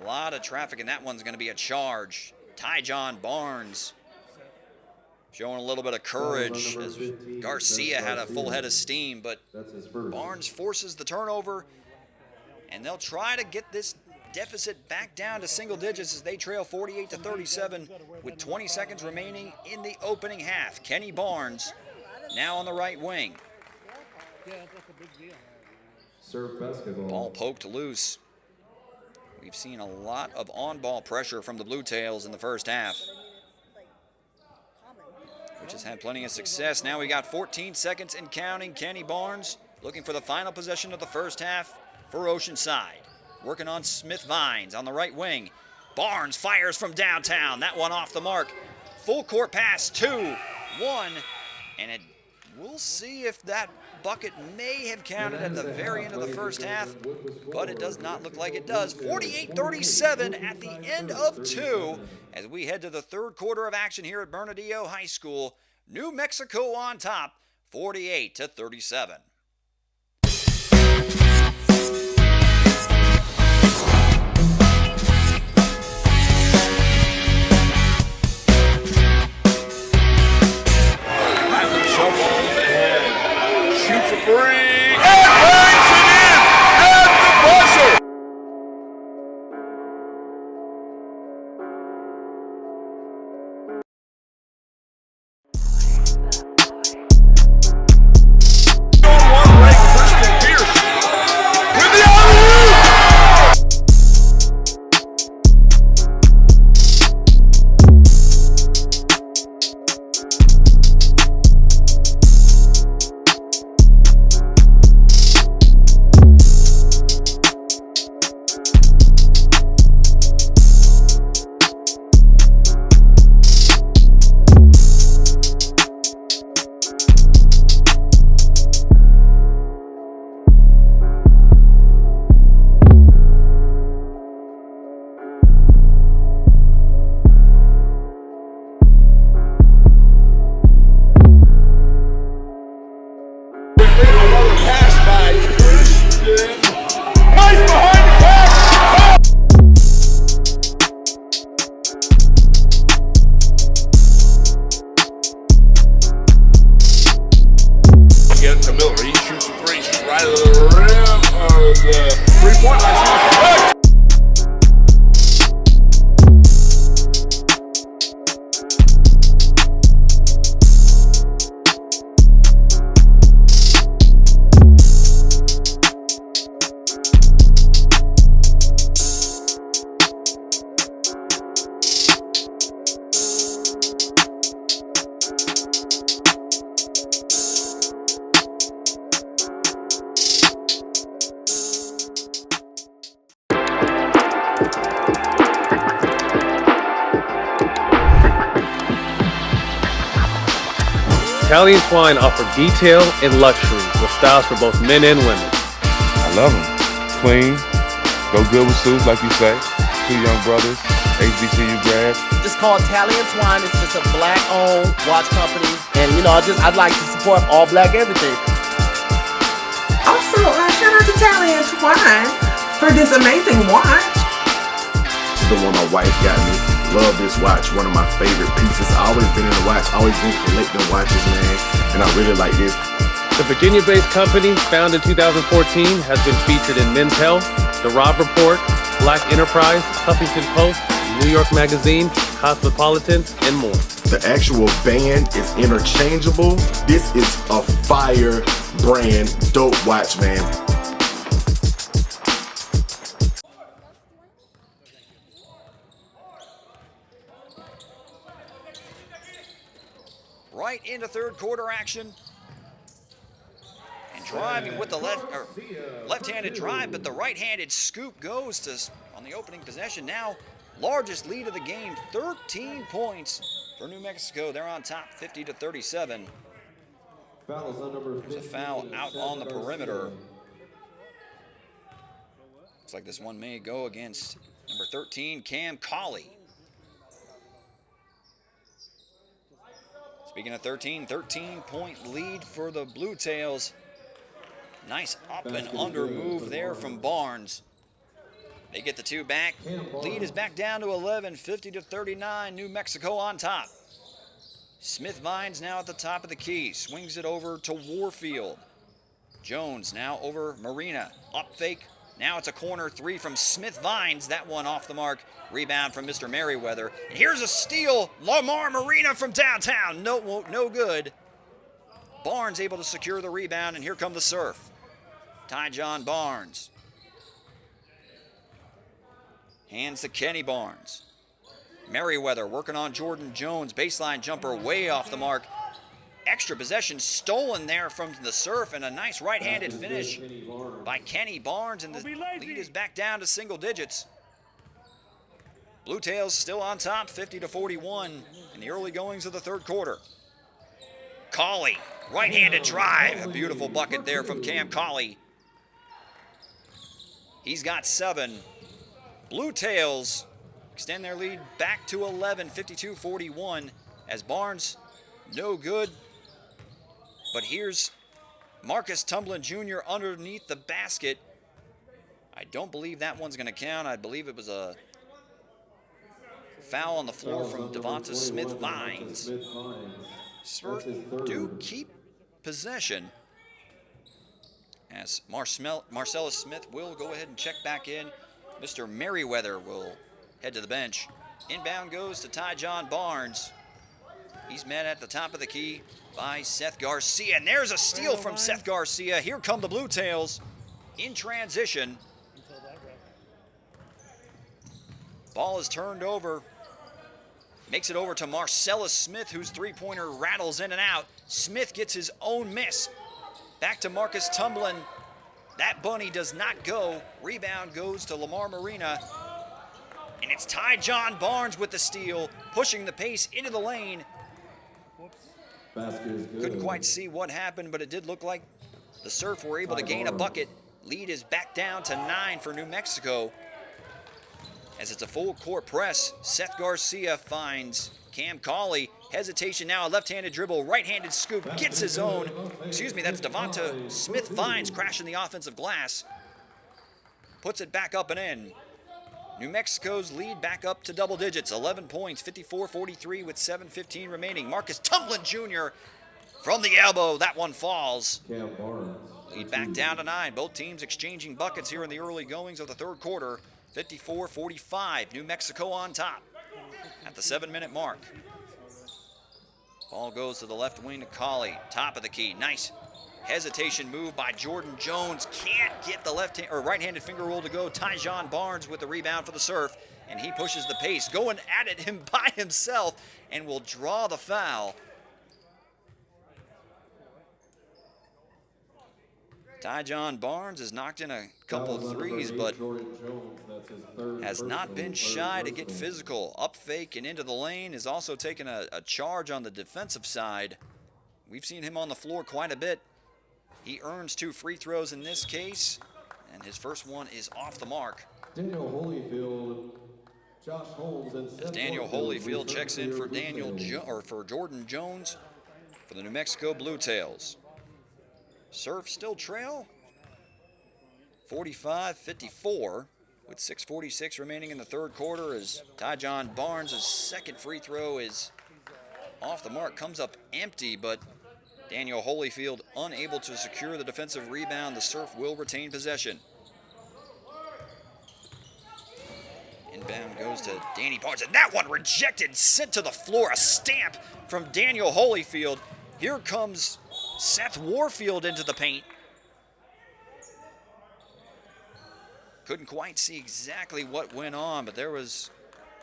A lot of traffic, and that one's going to be a charge. Tyjon Barnes showing a little bit of courage as Garcia had a full head of steam, but Barnes forces the turnover, and they'll try to get this deficit back down to single digits as they trail 48-37 with 20 seconds remaining in the opening half. Kenny Barnes now on the right wing. Serve basketball. Ball poked loose. We've seen a lot of on-ball pressure from the Bluetails in the first half, which has had plenty of success. Now we got 14 seconds and counting. Kenny Barnes looking for the final possession of the first half for Oceanside. Working on Smith Vines on the right wing. Barnes fires from downtown. That one off the mark. Full court pass, 2-1. And we'll see if that bucket may have counted at the very end of the first half, but it does not look like it does. 48-37 at the end of 2 as we head to the third quarter of action here at Bernalillo High School. New Mexico on top, 48-37. Shoots a three, and bangs it in at the buzzer! One-ranked Kristen Pierce with the alley-oop! Another pass by Christian. Nice behind the back. Get to Miller. He shoots a three. She's right at the rim of the three-point line. Italian Twine offer detail and luxury with styles for both men and women. I love them. Clean, go good with suits, like you say. 2 young brothers, HBCU grads. It's called Italian Twine. It's just a black-owned watch company, and I'd like to support all black everything. So shout out to Tally and Twine for this amazing watch. This is the one my wife got me. Love this watch, one of my favorite pieces. Always been in the watch, always been collecting watches, man. And I really like this. The Virginia-based company, founded in 2014, has been featured in Men's Health, The Rob Report, Black Enterprise, Huffington Post, New York Magazine, Cosmopolitan, and more. The actual band is interchangeable. This is a fire brand, dope watch, man. Right into third quarter action. And driving with the left-handed drive, but the right-handed scoop goes to, on the opening possession now, largest lead of the game, 13 points for New Mexico. They're on top 50-37. There's a foul out on the perimeter. Looks like this one may go against number 13, Cam Colley. Speaking of 13-point lead for the Bluetails. Nice up and under move there from Barnes. They get the two back. Lead is back down to 11, 50-39. New Mexico on top. Smith Vines now at the top of the key. Swings it over to Warfield. Jones now over Marina. Up fake. Now it's a corner three from Smith Vines. That one off the mark. Rebound from Mr. Merriweather. And here's a steal. Lamar Marina from downtown. No good. Barnes able to secure the rebound, and here come the Surf. Tyjon Barnes. Hands to Kenny Barnes. Merriweather working on Jordan Jones. Baseline jumper way off the mark. Extra possession stolen there from the Surf, and a nice right-handed finish by Kenny Barnes, and the lead is back down to single digits. Bluetails still on top, 50-41 in the early goings of the third quarter. Colley, right-handed drive. A beautiful bucket there from Cam Colley. He's got 7. Bluetails extend their lead back to 11, 52-41, as Barnes, no good. But here's Marcus Tumblin Jr. underneath the basket. I don't believe that one's going to count. I believe it was a foul on the floor from Devonta Smith Vines. Surf do keep possession, as Marcellus Smith will go ahead and check back in. Mr. Merriweather will head to the bench. Inbound goes to Tyjon Barnes. He's met at the top of the key by Seth Garcia. And there's a steal from Seth Garcia. Here come the Bluetails in transition. Ball is turned over. Makes it over to Marcellus Smith, whose three-pointer rattles in and out. Smith gets his own miss. Back to Marcus Tumblin. That bunny does not go. Rebound goes to Lamar Marina. And it's Tyjon Barnes with the steal, pushing the pace into the lane. Couldn't quite see what happened, but it did look like the Surf were able to gain a bucket. Lead is back down to 9 for New Mexico, as it's a full court press. Seth Garcia finds Cam Colley. Hesitation now, a left-handed dribble, right-handed scoop, gets his own. Excuse me, that's Devonta Smith Vines crashing the offensive glass. Puts it back up and in. New Mexico's lead back up to double digits, 11 points, 54-43 with 7:15 remaining. Marcus Tumblin Jr. from the elbow, that one falls. Lead back down to 9. Both teams exchanging buckets here in the early goings of the third quarter. 54-45, New Mexico on top at the 7-minute mark. Ball goes to the left wing to Colley, top of the key, nice hesitation move by Jordan Jones. Can't get the right-handed finger roll to go. Tyjon Barnes with the rebound for the Surf, and he pushes the pace, going at it him by himself, and will draw the foul. Tyjon Barnes has knocked in a couple of threes, but has not been shy to get physical. Up fake and into the lane, is also taking a charge on the defensive side. We've seen him on the floor quite a bit. He earns 2 free throws in this case, and his first one is off the mark. Daniel Holyfield, Josh Holmes, and as Daniel Holyfield checks in for for Jordan Jones for the New Mexico Bluetails. Surf still trail 45-54 with 6:46 remaining in the third quarter as Tyjon Barnes' second free throw is off the mark, comes up empty, but Daniel Holyfield unable to secure the defensive rebound. The Surf will retain possession. Inbound goes to Danny Barnes, and that one rejected, sent to the floor. A stamp from Daniel Holyfield. Here comes Seth Warfield into the paint. Couldn't quite see exactly what went on, but there was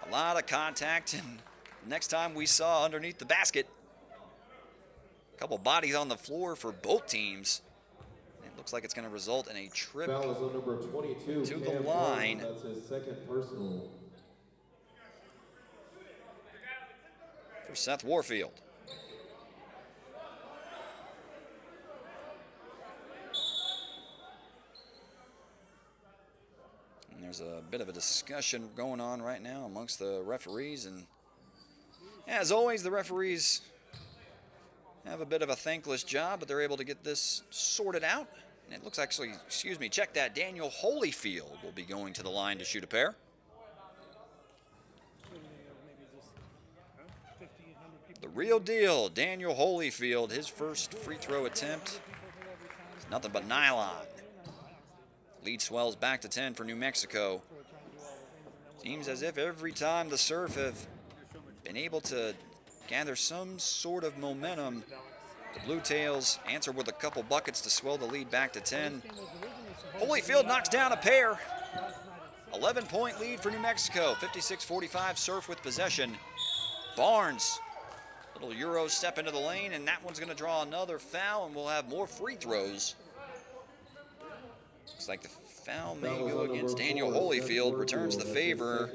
a lot of contact, and next time we saw underneath the basket, a couple bodies on the floor for both teams. It looks like it's going to result in a trip Foul is on number 22, to the Cam line. Barnes. That's his second personal. For Seth Warfield. And there's a bit of a discussion going on right now amongst the referees, and as always, the referees have a bit of a thankless job, but they're able to get this sorted out. And it looks actually, check that, Daniel Holyfield will be going to the line to shoot a pair. The real deal, Daniel Holyfield, his first free throw attempt is nothing but nylon. Lead swells back to 10 for New Mexico. Seems as if every time the Surf have been able to gather some sort of momentum, the Bluetails answer with a couple buckets to swell the lead back to 10. Holyfield knocks down a pair. 11-point lead for New Mexico. 56-45 Surf with possession. Barnes, little Euro step into the lane, and that one's going to draw another foul, and we'll have more free throws. Looks like the foul may go against Daniel Holyfield. Returns the favor.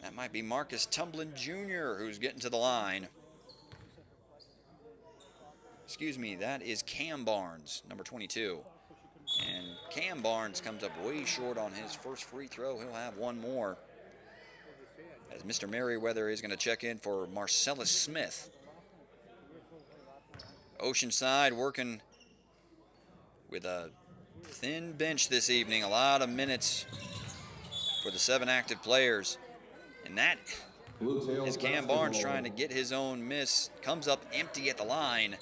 That might be Marcus Tumblin Jr. who's getting to the line. That is Cam Barnes, number 22. And Cam Barnes comes up way short on his first free throw. He'll have one more, as Mr. Merriweather is going to check in for Marcellus Smith. Oceanside working with a thin bench this evening. A lot of minutes for the 7 active players. And that is Cam Barnes trying to get his own miss. Comes up empty at the line.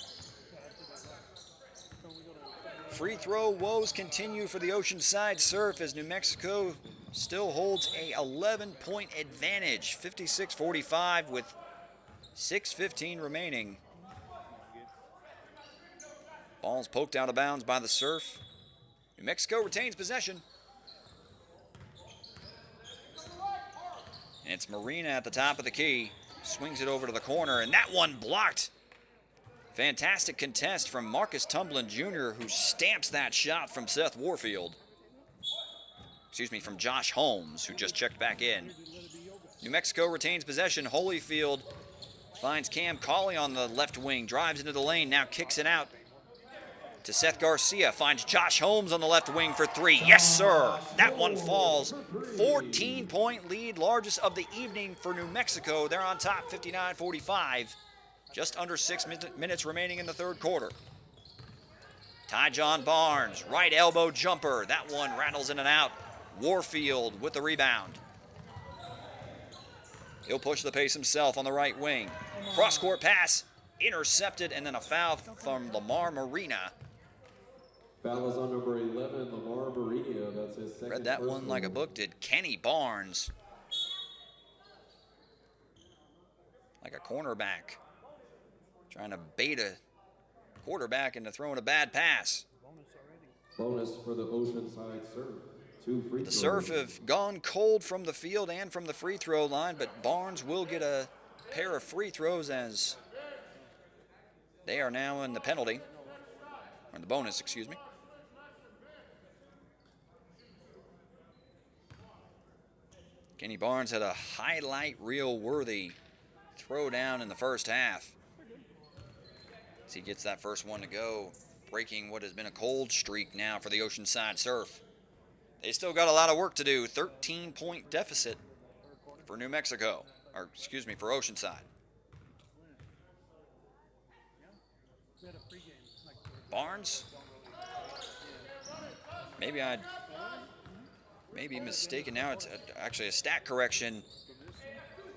Free throw woes continue for the Oceanside Surf as New Mexico still holds a 11-point advantage. 56-45 with 6:15 remaining. Ball's poked out of bounds by the Surf. New Mexico retains possession. And it's Marina at the top of the key. Swings it over to the corner, and that one blocked. Fantastic contest from Marcus Tumblin Jr., who stamps that shot from Seth Warfield. From Josh Holmes, who just checked back in. New Mexico retains possession. Holyfield finds Cam Cauley on the left wing, drives into the lane, now kicks it out to Seth Garcia, finds Josh Holmes on the left wing for 3. Yes, sir. That one falls. 14-point lead, largest of the evening for New Mexico. They're on top, 59-45. Just under 6 minutes remaining in the third quarter. Tyjon Barnes, right elbow jumper. That one rattles in and out. Warfield with the rebound. He'll push the pace himself on the right wing. Cross-court pass, intercepted, and then a foul from Lamar Marina. Foul is on number 11, Lamar Marina. That's his second. Read that one like a book, did Kenny Barnes. Like a cornerback. Trying to bait a quarterback into throwing a bad pass. Bonus for the Oceanside Surf. 2 free throws. The Surf have gone cold from the field and from the free throw line, but Barnes will get a pair of free throws as they are now in the penalty, or the bonus, Kenny Barnes had a highlight reel worthy throw down in the first half. As he gets that first one to go, breaking what has been a cold streak now for the Oceanside Surf. They still got a lot of work to do. 13-point deficit for New Mexico, for Oceanside. Barnes. Maybe I may be mistaken now. It's actually a stat correction.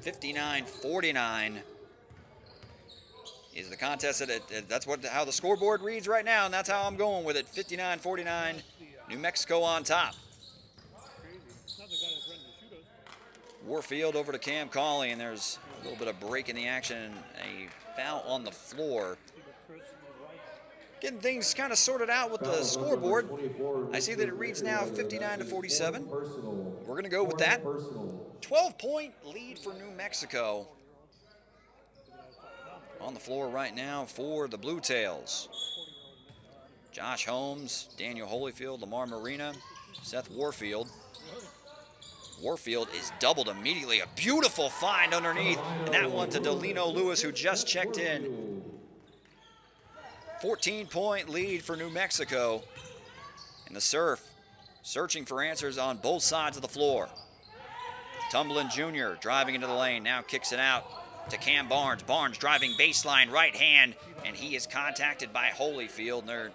59-49 is the contest. That's how the scoreboard reads right now, and that's how I'm going with it. 59-49, New Mexico on top. Warfield over to Cam Cauley, and there's a little bit of break in the action and a foul on the floor. Getting things kind of sorted out with the scoreboard. I see that it reads now 59-47. We're going to go with that. 12-point lead for New Mexico. On the floor right now for the Bluetails. Josh Holmes, Daniel Holyfield, Lamar Marina, Seth Warfield. Warfield is doubled immediately. A beautiful find underneath. And that one to Delino Lewis, who just checked in. 14-point lead for New Mexico. And the Surf searching for answers on both sides of the floor. Tumblin Jr. driving into the lane, now kicks it out to Cam Barnes. Barnes driving baseline right hand, and he is contacted by Holyfield, and they're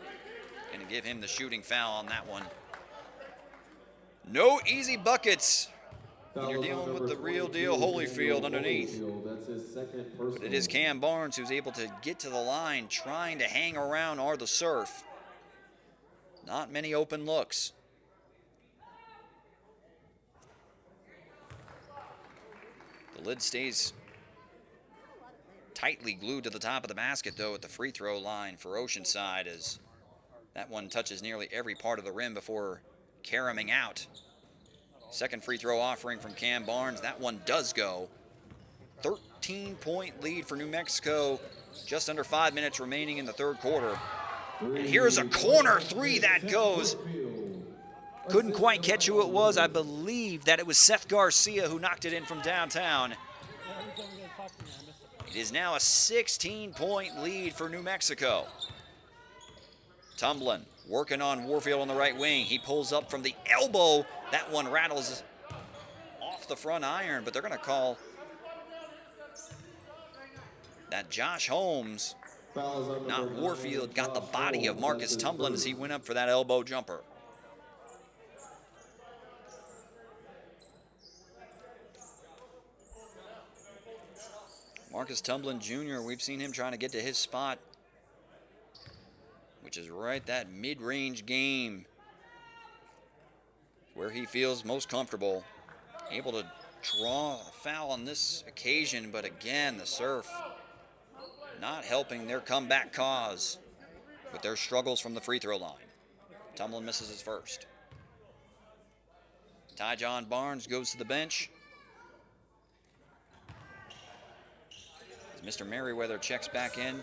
going to give him the shooting foul on that one. No easy buckets when you're dealing with the real deal Holyfield underneath. But it is Cam Barnes who's able to get to the line, trying to hang around the Surf. Not many open looks. The lid stays tightly glued to the top of the basket, though, at the free throw line for Oceanside, as that one touches nearly every part of the rim before caromming out. Second free throw offering from Cam Barnes. That one does go. 13-point lead for New Mexico. Just under 5 minutes remaining in the third quarter. And here's a corner three that goes. Couldn't quite catch who it was. I believe that it was Seth Garcia who knocked it in from downtown. It is now a 16-point lead for New Mexico. Tumblin working on Warfield on the right wing. He pulls up from the elbow. That one rattles off the front iron, but they're going to call that Josh Holmes, not Warfield, got the body of Marcus Tumblin as he went up for that elbow jumper. Marcus Tumblin Jr., we've seen him trying to get to his spot, which is right that mid-range game where he feels most comfortable. Able to draw a foul on this occasion, but again, the Surf not helping their comeback cause with their struggles from the free throw line. Tumblin misses his first. Tyjon Barnes goes to the bench. Mr. Merriweather checks back in.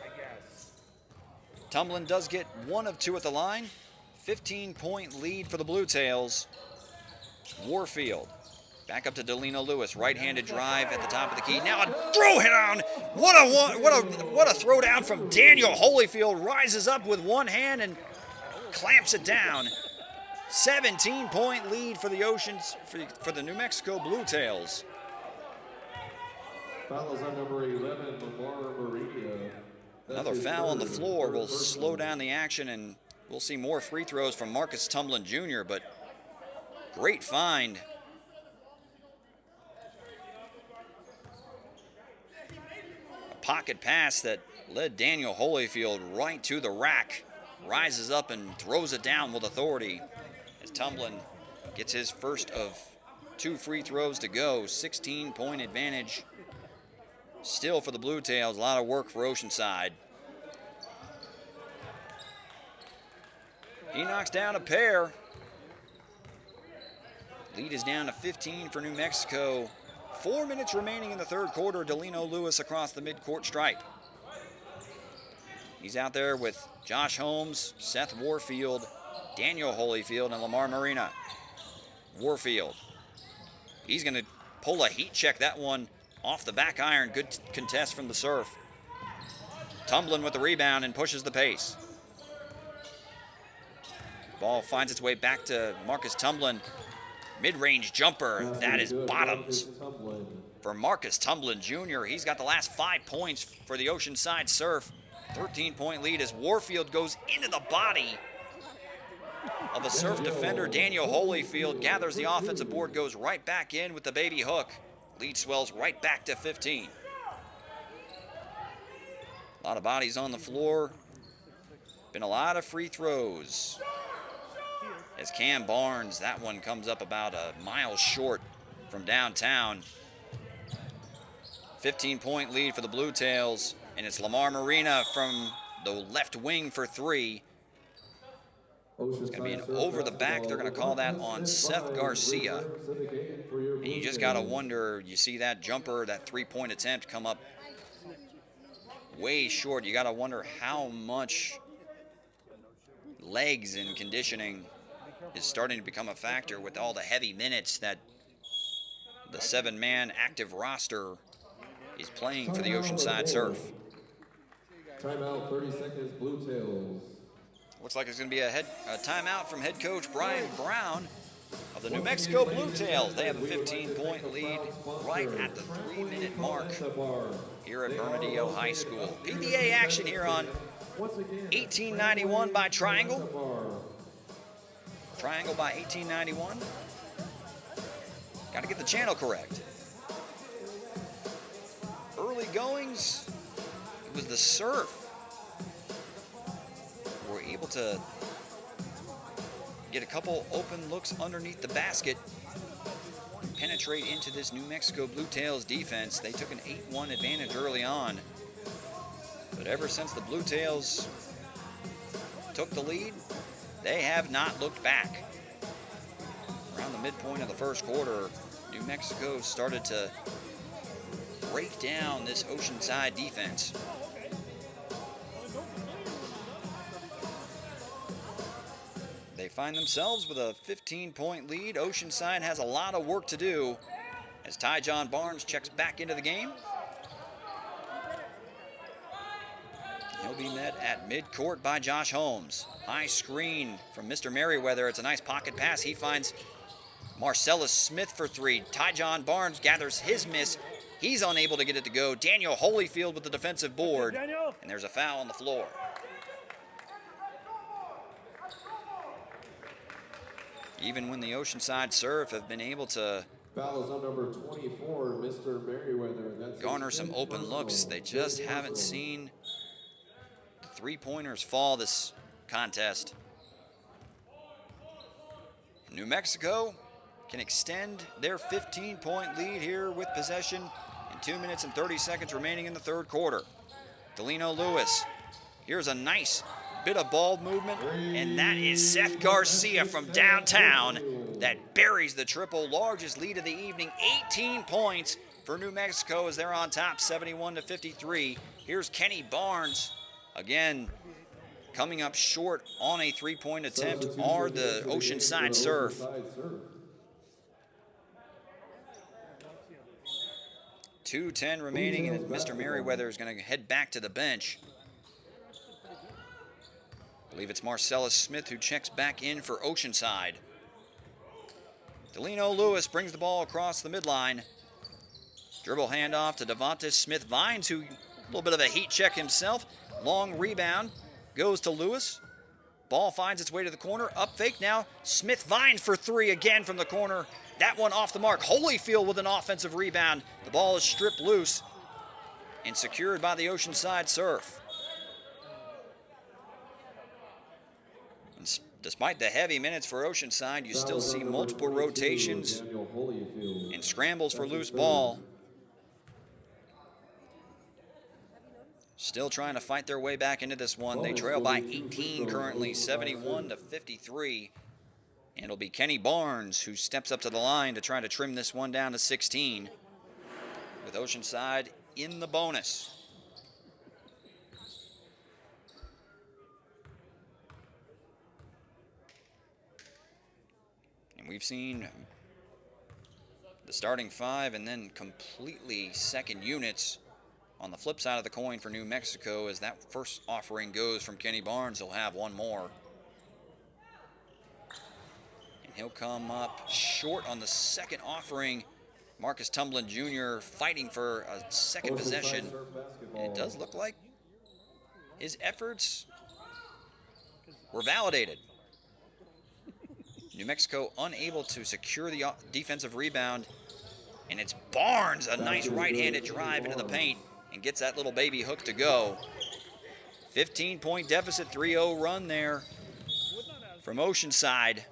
Tumblin does get 1 of 2 at the line. 15-point lead for the Bluetails. Warfield back up to Delino Lewis. Right-handed drive at the top of the key. Now a throw down. What a throw down from Daniel Holyfield. Rises up with one hand and clamps it down. 17-point lead for the for the New Mexico Bluetails. Fouls on number 11, Lamar Marina. Another foul on the floor will slow down the action, and we'll see more free throws from Marcus Tumblin Jr., but great find. A pocket pass that led Daniel Holyfield right to the rack. Rises up and throws it down with authority as Tumblin gets his first of 2 free throws to go. 16-point advantage still for the Bluetails. A lot of work for Oceanside. He knocks down a pair. Lead is down to 15 for New Mexico. 4 minutes remaining in the third quarter. Delino Lewis across the midcourt stripe. He's out there with Josh Holmes, Seth Warfield, Daniel Holyfield, and Lamar Marina. Warfield. He's going to pull a heat check. That one off the back iron. Good contest from the Surf. Tumblin with the rebound and pushes the pace. Ball finds its way back to Marcus Tumblin. Mid-range jumper. That is bottoms for Marcus Tumblin Jr. He's got the last 5 points for the Oceanside Surf. 13-point lead as Warfield goes into the body of a Surf defender. Daniel Holyfield gathers the offensive board, goes right back in with the baby hook. Lead swells right back to 15. A lot of bodies on the floor. Been a lot of free throws. As Cam Barnes, that one comes up about a mile short from downtown. 15-point lead for the Bluetails, and it's Lamar Marina from the left wing for three. It's going to be an over the back. They're going to call that on Seth Garcia. And you just got to wonder, you see that jumper, that three-point attempt come up way short. You got to wonder how much legs and conditioning is starting to become a factor with all the heavy minutes that the 7-man active roster is playing for the Oceanside Surf. Timeout, 30 seconds, Bluetails. Looks like it's going to be a timeout from head coach Brian Brown of the New Mexico Bluetails. They have a 15-point lead right at the 3-minute mark here at Bernalillo High School. PBA action here on 1891 by Triangle. Triangle by 1891. Got to get the channel correct. Early goings, it was the Surf. Were able to get a couple open looks underneath the basket, penetrate into this New Mexico Bluetails defense. They took an 8-1 advantage early on, but ever since the Bluetails took the lead, they have not looked back. Around the midpoint of the first quarter, New Mexico started to break down this Oceanside defense. They find themselves with a 15-point lead. Oceanside has a lot of work to do as Tyjon Barnes checks back into the game. He'll be met at midcourt by Josh Holmes. High screen from Mr. Merriweather. It's a nice pocket pass. He finds Marcellus Smith for three. Tyjon Barnes gathers his miss. He's unable to get it to go. Daniel Holyfield with the defensive board. And there's a foul on the floor. Even when the Oceanside Surf have been able to Fouls on number 24, Mr. Merriweather. That's garner some open looks, they just haven't seen the three-pointers fall this contest. New Mexico can extend their 15-point lead here with possession in 2 minutes and 30 seconds remaining in the third quarter. Delino Lewis, here's a nice bit of ball movement, and that is Seth Garcia from downtown that buries the triple, largest lead of the evening. 18 points for New Mexico as they're on top, 71-53. Here's Kenny Barnes, again, coming up short on a three-point attempt are the Oceanside Surf. 2:10 remaining, and Mr. Merriweather is going to head back to the bench. I believe it's Marcellus Smith who checks back in for Oceanside. Delino Lewis brings the ball across the midline. Dribble handoff to Devonta Smith-Vines, who a little bit of a heat check himself. Long rebound goes to Lewis. Ball finds its way to the corner. Up fake now. Smith-Vines for three again from the corner. That one off the mark. Holyfield with an offensive rebound. The ball is stripped loose and secured by the Oceanside Surf. Despite the heavy minutes for Oceanside, you still see multiple rotations and scrambles for loose ball. Still trying to fight their way back into this one. They trail by 18 currently, 71-53. And it'll be Kenny Barnes who steps up to the line to try to trim this one down to 16, with Oceanside in the bonus. We've seen the starting five and then completely second units on the flip side of the coin for New Mexico. As that first offering goes from Kenny Barnes, he'll have one more. And he'll come up short on the second offering. Marcus Tumblin Jr. fighting for a second possession. And it does look like his efforts were validated. New Mexico unable to secure the defensive rebound, and it's Barnes, a nice right-handed drive into the paint, and gets that little baby hook to go. 15-point deficit, 3-0 run there from Oceanside.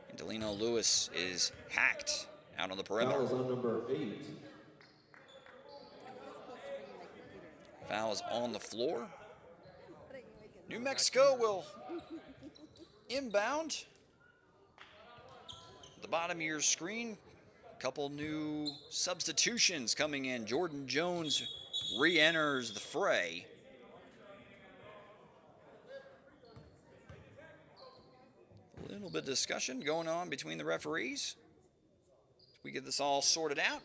And Delino Lewis is hacked out on the perimeter. Foul is on number 8. Foul is on the floor. New Mexico will inbound. At the bottom of your screen, a couple new substitutions coming in. Jordan Jones re-enters the fray. A little bit of discussion going on between the referees as we get this all sorted out.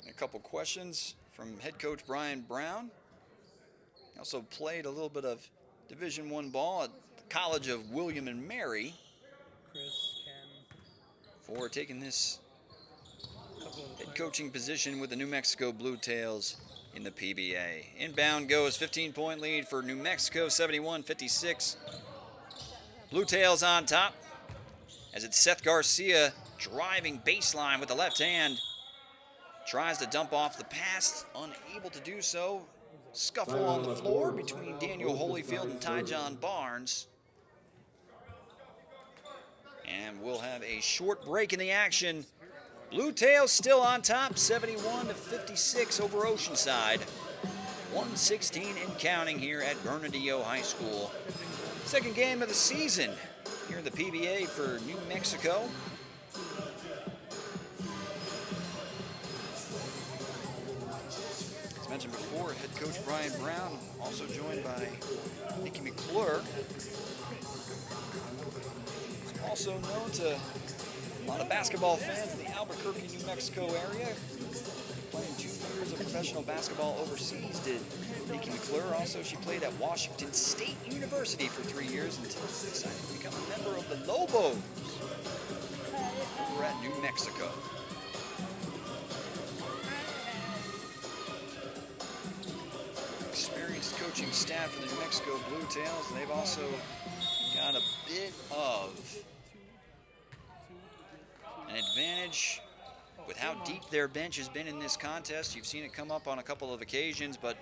A couple questions from head coach Brian Brown. He also played a little bit of Division I ball at the College of William and Mary for taking this head coaching position with the New Mexico Bluetails in the PBA. Inbound goes 15-point lead for New Mexico, 71-56. Bluetails on top as it's Seth Garcia driving baseline with the left hand. Tries to dump off the pass, unable to do so. Scuffle on the floor between Daniel Holyfield and Tyjon Barnes. And we'll have a short break in the action. Bluetails still on top, 71-56 over Oceanside. 116 and counting here at Bernalillo High School. Second game of the season here in the PBA for New Mexico. As mentioned before, head coach Brian Brown, also joined by Nikki McClure. Also known to a lot of basketball fans in the Albuquerque, New Mexico area. Playing 2 years of professional basketball overseas, did Nikki McClure. Also, she played at Washington State University for 3 years until she decided to become a member of the Lobos over at New Mexico. Experienced coaching staff for the New Mexico Bluetails, and they've also got a bit of an advantage with how deep their bench has been in this contest. You've seen it come up on a couple of occasions, but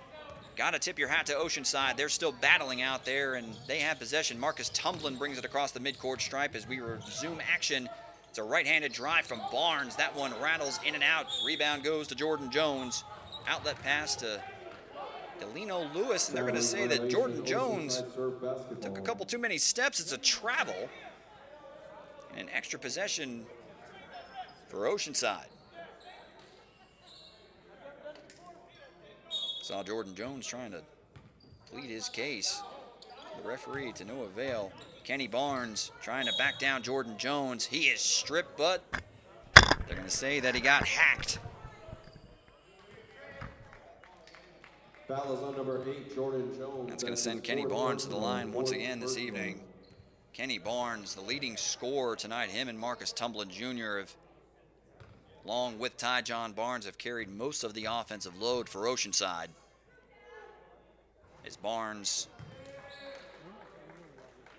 got to tip your hat to Oceanside. They're still battling out there, and they have possession. Marcus Tumblin brings it across the midcourt stripe as we resume action. It's a right-handed drive from Barnes. That one rattles in and out. Rebound goes to Jordan Jones. Outlet pass to Delino Lewis, and they're going to say that Jordan Jones took a couple too many steps. It's a travel and an extra possession for Oceanside. Saw Jordan Jones trying to plead his case. The referee to no avail. Kenny Barnes trying to back down Jordan Jones. He is stripped, but they're going to say that he got hacked. Foul is on number 8, Jordan Jones. That's going to send Kenny Barnes to the line once again this evening. Kenny Barnes, the leading scorer tonight. Him and Marcus Tumblin Jr. have, along with Tyjon Barnes, have carried most of the offensive load for Oceanside. As Barnes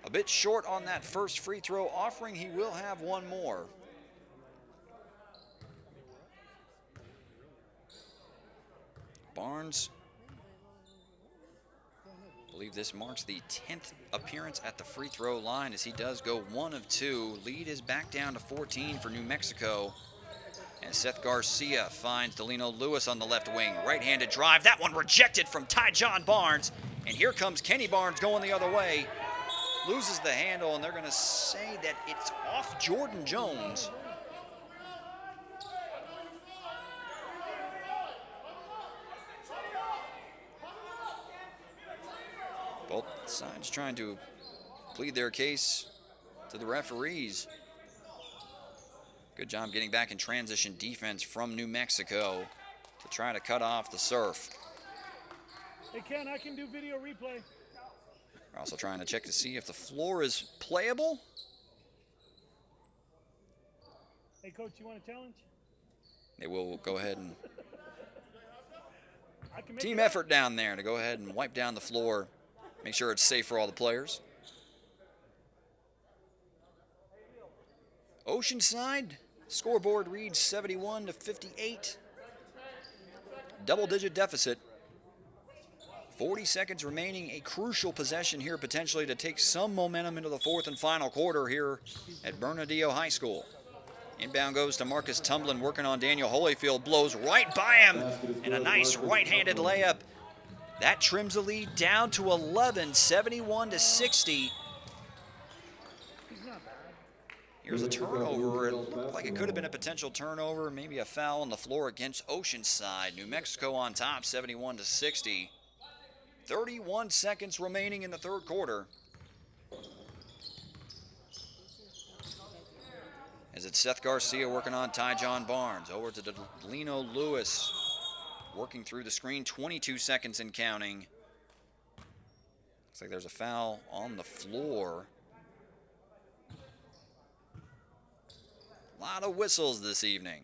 a bit short on that first free throw offering, he will have one more. Barnes, I believe this marks the 10th appearance at the free throw line as he does go 1 of 2. Lead is back down to 14 for New Mexico. And Seth Garcia finds Delino Lewis on the left wing. Right-handed drive. That one rejected from Tyjon Barnes. And here comes Kenny Barnes going the other way. Loses the handle, and they're going to say that it's off Jordan Jones. Both sides trying to plead their case to the referees. Good job getting back in transition defense from New Mexico to try to cut off the surf. Hey, Ken, I can do video replay. We're also trying to check to see if the floor is playable. Hey, Coach, you want a challenge? They will go ahead and I can make team it effort down there to go ahead and wipe down the floor, make sure it's safe for all the players. Oceanside, scoreboard reads 71-58. Double-digit deficit. 40 seconds remaining, a crucial possession here potentially to take some momentum into the fourth and final quarter here at Bernalillo High School. Inbound goes to Marcus Tumblin, working on Daniel Holyfield, blows right by him, and a nice right-handed layup. That trims the lead down to 11, 71-60. Here's a turnover. It looked like it could have been a potential turnover, maybe a foul on the floor against Oceanside. New Mexico on top, 71-60. 31 seconds remaining in the third quarter. As it's Seth Garcia working on Tyjon Barnes. Over to Delino Lewis, working through the screen, 22 seconds and counting. Looks like there's a foul on the floor. A lot of whistles this evening.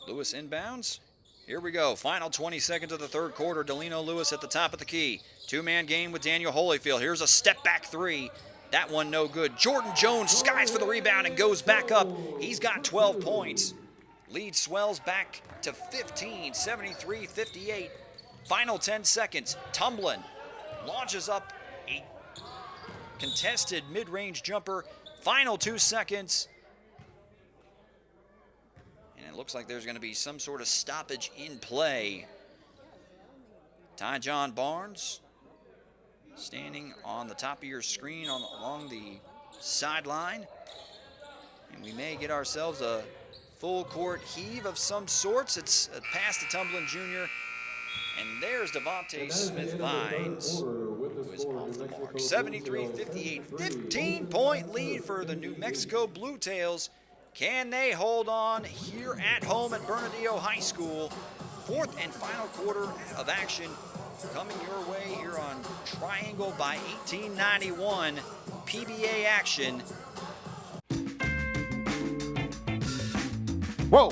Lewis inbounds. Here we go. Final 20 seconds of the third quarter. Delino Lewis at the top of the key. Two-man game with Daniel Holyfield. Here's a step-back three. That one no good. Jordan Jones skies for the rebound and goes back up. He's got 12 points. Lead swells back to 15, 73-58. Final 10 seconds. Tumblin launches up a contested mid-range jumper. Final 2 seconds. And it looks like there's going to be some sort of stoppage in play. Tyjon Barnes standing on the top of your screen along the sideline. And we may get ourselves a full court heave of some sorts. It's a pass to Tumblin Jr. And there's Devontae Smith-Vines, who is off the mark. 73-58, 15-point lead for the New Mexico Bluetails. Can they hold on here at home at Bernalillo High School? Fourth and final quarter of action coming your way here on Triangle by 1891. PBA action. Whoa!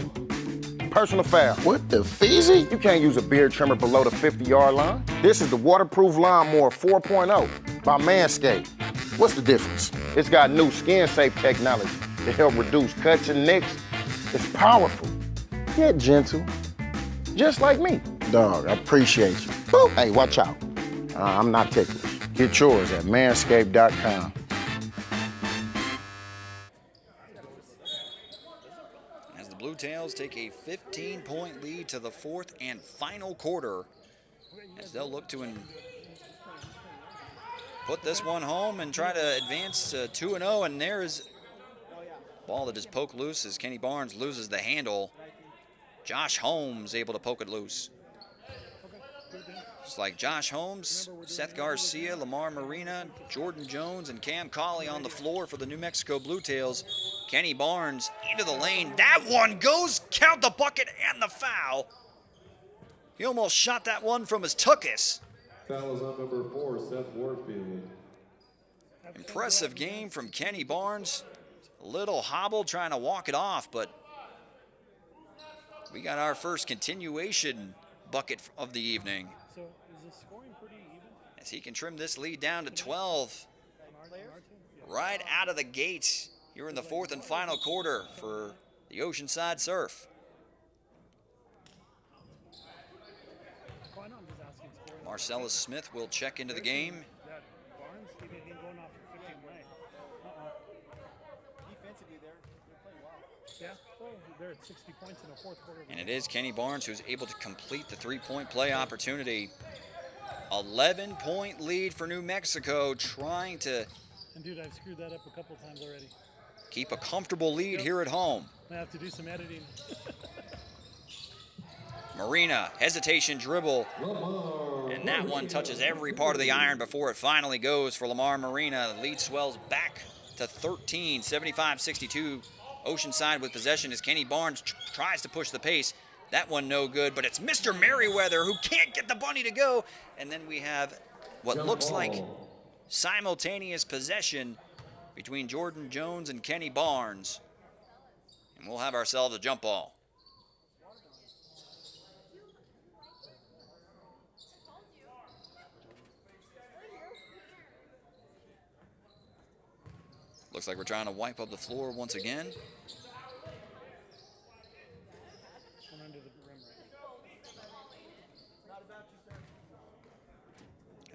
Personal foul. What the feezy? You can't use a beard trimmer below the 50-yard line. This is the Waterproof Lawnmower 4.0 by Manscaped. What's the difference? It's got new skin-safe technology to help reduce cuts and nicks. It's powerful, yet gentle, just like me. Dog, I appreciate you. Boop. Hey, watch out. I'm not ticklish. Get yours at manscaped.com. As the Bluetails take a 15-point lead to the fourth and final quarter, as they'll look to put this one home and try to advance to 2-0, and there is ball that is poked loose as Kenny Barnes loses the handle. Josh Holmes able to poke it loose. It's like Josh Holmes, Seth Garcia, Lamar Marina, Jordan Jones, and Cam Colley on the floor for the New Mexico Bluetails. Kenny Barnes into the lane. That one goes, count the bucket and the foul. He almost shot that one from his tuchus. Foul is on number 4, Seth Warfield. Impressive game from Kenny Barnes. A little hobble trying to walk it off, but we got our first continuation bucket of the evening. So is the scoring pretty even? As he can trim this lead down to 12 right out of the gates here in the fourth and final quarter for the Oceanside Surf. Marcellus Smith will check into the game. Barnes, he been going off for 15 away. Defensively, they're playing well. Yeah, well, they're at 60 points in the fourth quarter. And it is Kenny Barnes who's able to complete the three-point play opportunity. 11-point lead for New Mexico, trying to And dude, I've screwed that up a couple times already. keep a comfortable lead here at home. I have to do some editing. Marina, hesitation dribble, and that one touches every part of the iron before it finally goes for Lamar Marina. The lead swells back to 13, 75-62. Oceanside with possession as Kenny Barnes tries to push the pace. That one no good, but it's Mr. Merriweather who can't get the bunny to go. And then we have what looks like simultaneous possession between Jordan Jones and Kenny Barnes. And we'll have ourselves a jump ball. Looks like we're trying to wipe up the floor once again.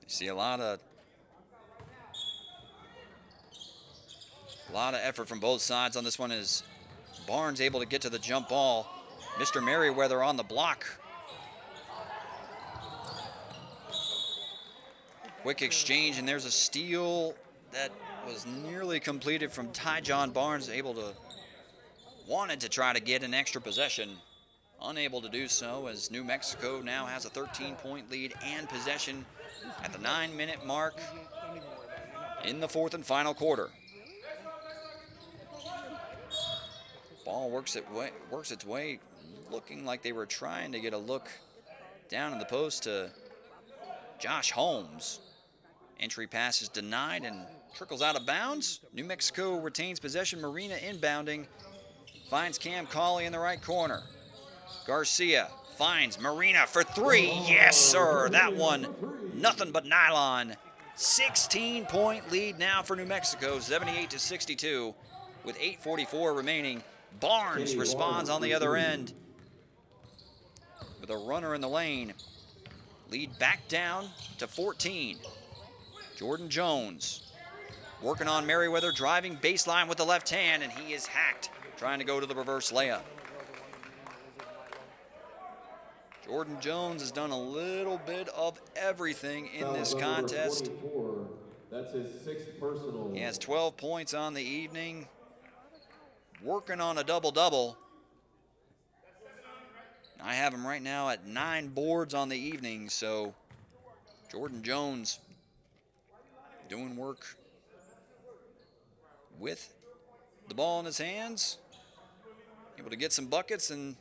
You see a lot of effort from both sides on this one as Barnes able to get to the jump ball. Mr. Merriweather on the block. Quick exchange, and there's a steal that was nearly completed from Tyjon Barnes, wanted to try to get an extra possession. Unable to do so as New Mexico now has a 13-point lead and possession at the 9-minute mark in the fourth and final quarter. Ball works its way, looking like they were trying to get a look down in the post to Josh Holmes. Entry pass is denied and trickles out of bounds. New Mexico retains possession. Marina inbounding. Finds Cam Cauley in the right corner. Garcia finds Marina for three. Yes, sir. That one, nothing but nylon. 16-point lead now for New Mexico, 78-62, with 8:44 remaining. Barnes responds on the other end with a runner in the lane. Lead back down to 14. Jordan Jones working on Merriweather, driving baseline with the left hand, and he is hacked, trying to go to the reverse layup. Jordan Jones has done a little bit of everything in this contest. That's his 6th personal. He has 12 points on the evening, working on a double-double. I have him right now at 9 boards on the evening, so Jordan Jones doing work with the ball in his hands, able to get some buckets and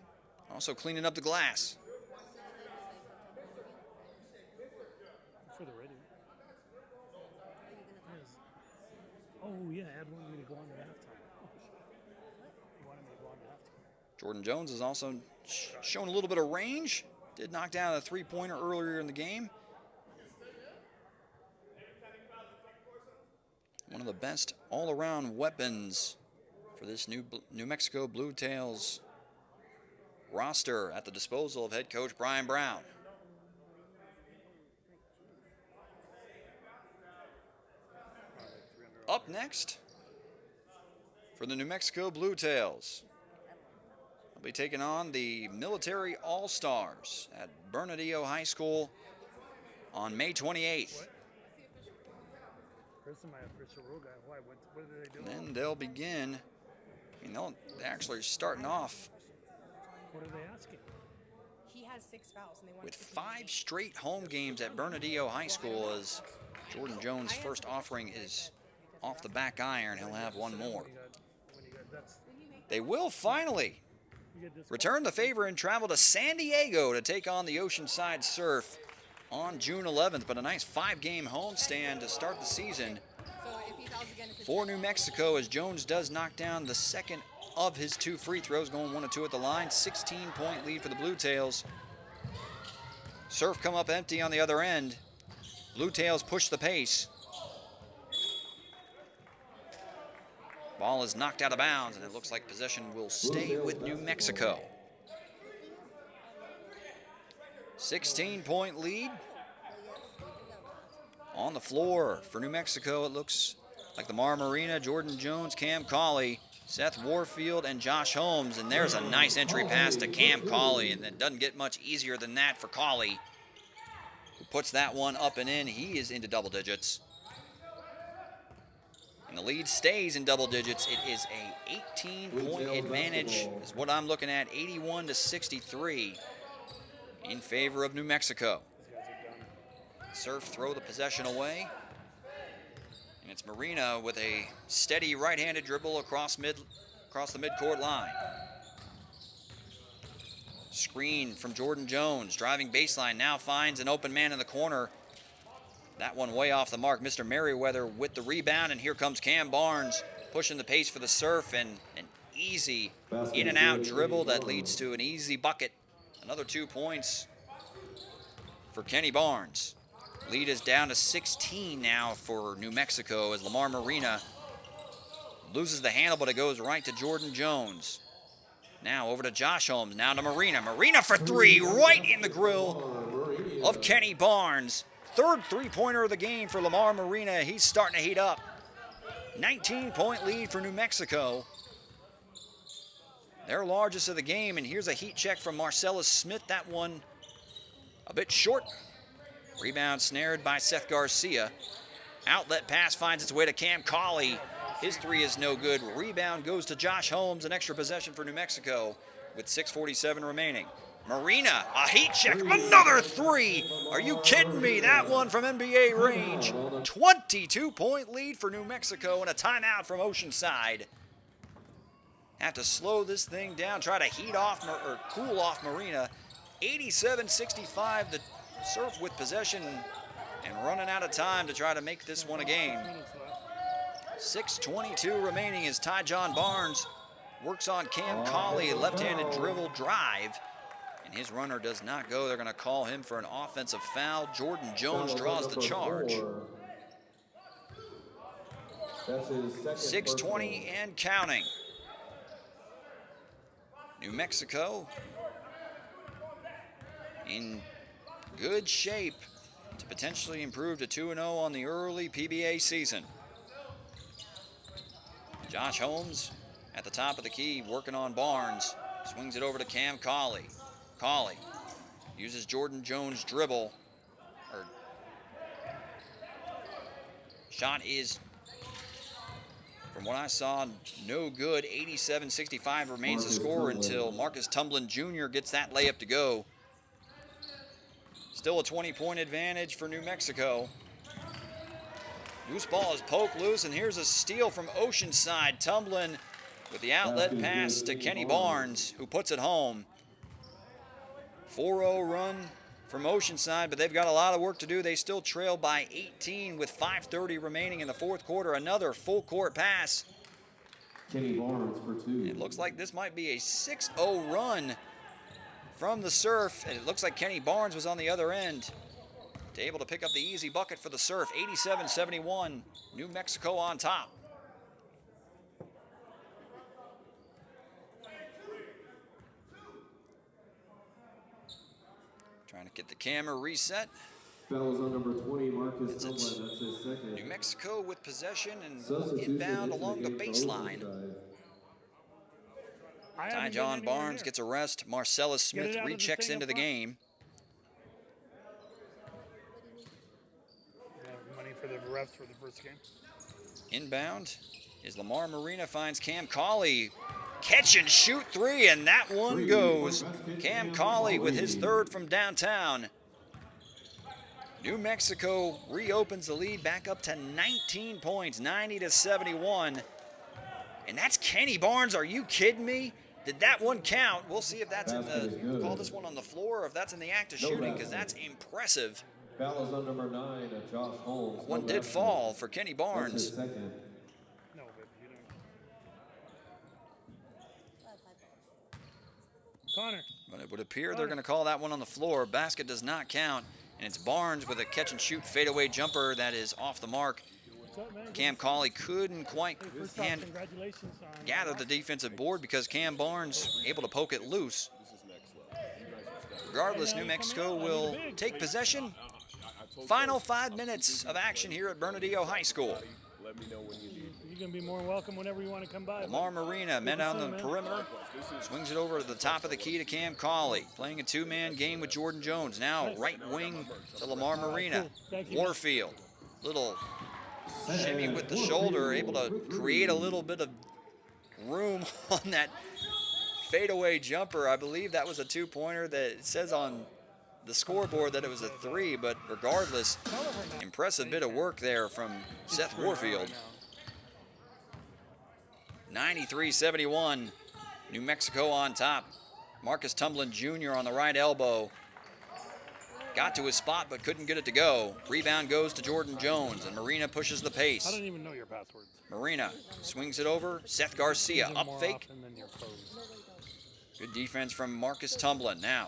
also cleaning up the glass. For the radio. Oh, yeah, Ed wanted me to go on to halftime. He wanted me to go on to halftime. Jordan Jones has also shown a little bit of range. Did knock down a three-pointer earlier in the game. One of the best all-around weapons for this New Mexico Bluetails roster at the disposal of head coach Brian Brown. Up next for the New Mexico Bluetails, they'll be taking on the Military All-Stars at Bernalillo High School on May 28th. And then they'll begin. I mean, they're actually starting off What are they asking? He has 6 fouls, and they want with 5 straight home games at Bernalillo High School, as Jordan Jones' first offering is off the back iron. He'll have one more. They will finally return the favor and travel to San Diego to take on the Oceanside Surf on June 11th, but a nice 5-game homestand to start the season for New Mexico, as Jones does knock down the second of his 2 free throws, going 1 of 2 at the line. 16-point lead for the Bluetails. Surf come up empty on the other end. Bluetails push the pace. Ball is knocked out of bounds, and it looks like possession will stay with New Mexico. 16-point lead on the floor for New Mexico. It looks like Lamar Marina, Jordan Jones, Cam Cauley, Seth Warfield, and Josh Holmes. And there's a nice entry pass to Cam Cauley, and it doesn't get much easier than that for Cauley, who puts that one up and in. He is into double digits. And the lead stays in double digits. It is a 18-point advantage, is what I'm looking at, 81-63 in favor of New Mexico. Surf throw the possession away. And it's Marina with a steady right-handed dribble across the midcourt line. Screen from Jordan Jones, driving baseline, now finds an open man in the corner. That one way off the mark. Mr. Merriweather with the rebound, and here comes Cam Barnes pushing the pace for the Surf, and an easy in and out dribble that leads to an easy bucket. Another 2 points for Kenny Barnes. Lead is down to 16 now for New Mexico as Lamar Marina loses the handle, but it goes right to Jordan Jones. Now over to Josh Holmes, now to Marina. Marina for three, right in the grill of Kenny Barnes. Third three-pointer of the game for Lamar Marina. He's starting to heat up. 19-point lead for New Mexico. Their largest of the game, and here's a heat check from Marcellus Smith. That one a bit short. Rebound snared by Seth Garcia. Outlet pass finds its way to Cam Cauley. His three is no good. Rebound goes to Josh Holmes. An extra possession for New Mexico with 6:47 remaining. Marina, a heat check, another three. Are you kidding me? That one from NBA range. 22-point lead for New Mexico and a timeout from Oceanside. Have to slow this thing down, try to heat off or cool off Marina. 87-65, the Surf with possession and running out of time to try to make this one a game. 6:22 remaining as Tyjon Barnes works on Cam Cauley, left-handed dribble drive, and his runner does not go. They're going to call him for an offensive foul. Jordan Jones draws the charge. 6:20 and counting. New Mexico in good shape to potentially improve to 2-0 on the early PBA season. Josh Holmes at the top of the key working on Barnes. Swings it over to Cam Cauley. Cauley uses Jordan Jones' dribble. Shot is, from what I saw, no good. 87-65 remains the score until Marcus Tumblin Jr. gets that layup to go. Still a 20-point advantage for New Mexico. Loose ball is poked loose, and here's a steal from Oceanside. Tumblin with the outlet pass to Kenny Barnes, who puts it home. 4-0 run from Oceanside, but they've got a lot of work to do. They still trail by 18 with 5:30 remaining in the fourth quarter. Another full-court pass. Kenny Barnes for two. It looks like this might be a 6-0 run from the Surf, and it looks like Kenny Barnes was on the other end, able to pick up the easy bucket for the Surf. 87-71, New Mexico on top. Trying to get the camera reset. Fouls on number 20, Marcus Tumblin. That's his second. New Mexico with possession and inbound along the baseline. Tyjon Barnes gets a rest. Marcellus Smith rechecks into the game. Money for the refs for the first game. Inbound is Lamar Marina, finds Cam Cauley. Catch and shoot three, and that one goes. Cam Cauley with his third from downtown. New Mexico reopens the lead back up to 19 points, 90-71. And that's Kenny Barnes. Are you kidding me? Did that one count? We'll see if that's in the, we'll call this one on the floor, or if that's in the act of shooting, because that's impressive. Foul is on number 9, Josh Holmes. One did fall for Kenny Barnes. No, but you don't. Connor. But it would appear they're going to call that one on the floor. Basket does not count, and it's Barnes with a catch and shoot fadeaway jumper that is off the mark. Cam Cauley couldn't quite gather the defensive board because Cam Barnes able to poke it loose. Regardless, New Mexico will take possession. Final 5 minutes of action here at Bernalillo High School. You're going to be more welcome whenever you want to come by. Lamar Marina, men on the perimeter, swings it over to the top of the key to Cam Cauley, playing a two-man game with Jordan Jones. Now right wing to Lamar Marina. Warfield, little shimmy with the shoulder, able to create a little bit of room on that fadeaway jumper. I believe that was a two-pointer. That it says on the scoreboard that it was a three, but regardless, impressive bit of work there from Seth Warfield. 93-71, New Mexico on top. Marcus Tumblin Jr. on the right elbow. got to his spot but couldn't get it to go. Rebound goes to Jordan Jones, and Marina pushes the pace. I don't even know your password. Marina swings it over. Seth Garcia, Use it up more fake. often than your codes. Good defense from Marcus Tumblin. Now,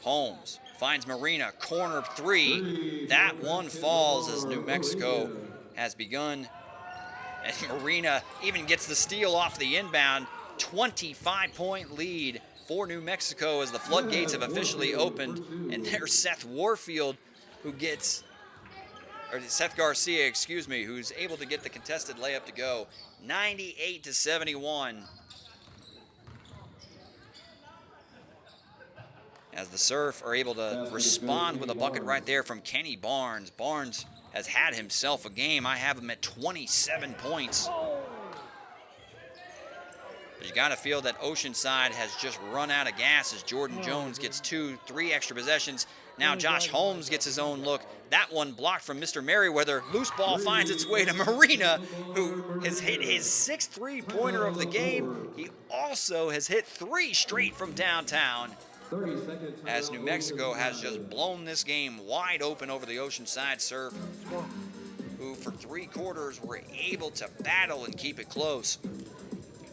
Holmes finds Marina, corner three. That one falls as New Mexico has begun. And Marina even gets the steal off the inbound. 25-point lead for New Mexico as the floodgates have officially opened. And there's Seth Warfield, Seth Garcia, excuse me, who's able to get the contested layup to go. 98-71. As the Surf are able to respond with a bucket right there from Kenny Barnes. Barnes has had himself a game. I have him at 27 points. But you got to feel that Oceanside has just run out of gas as Jordan Jones gets 2-3 extra possessions. Now Josh Holmes gets his own look. That one blocked from Mr. Merriweather. Loose ball finds its way to Marina, who has hit his 6th three-pointer of the game. He also has hit 3 straight from downtown, as New Mexico has just blown this game wide open over the Oceanside Surf, who for 3 quarters were able to battle and keep it close,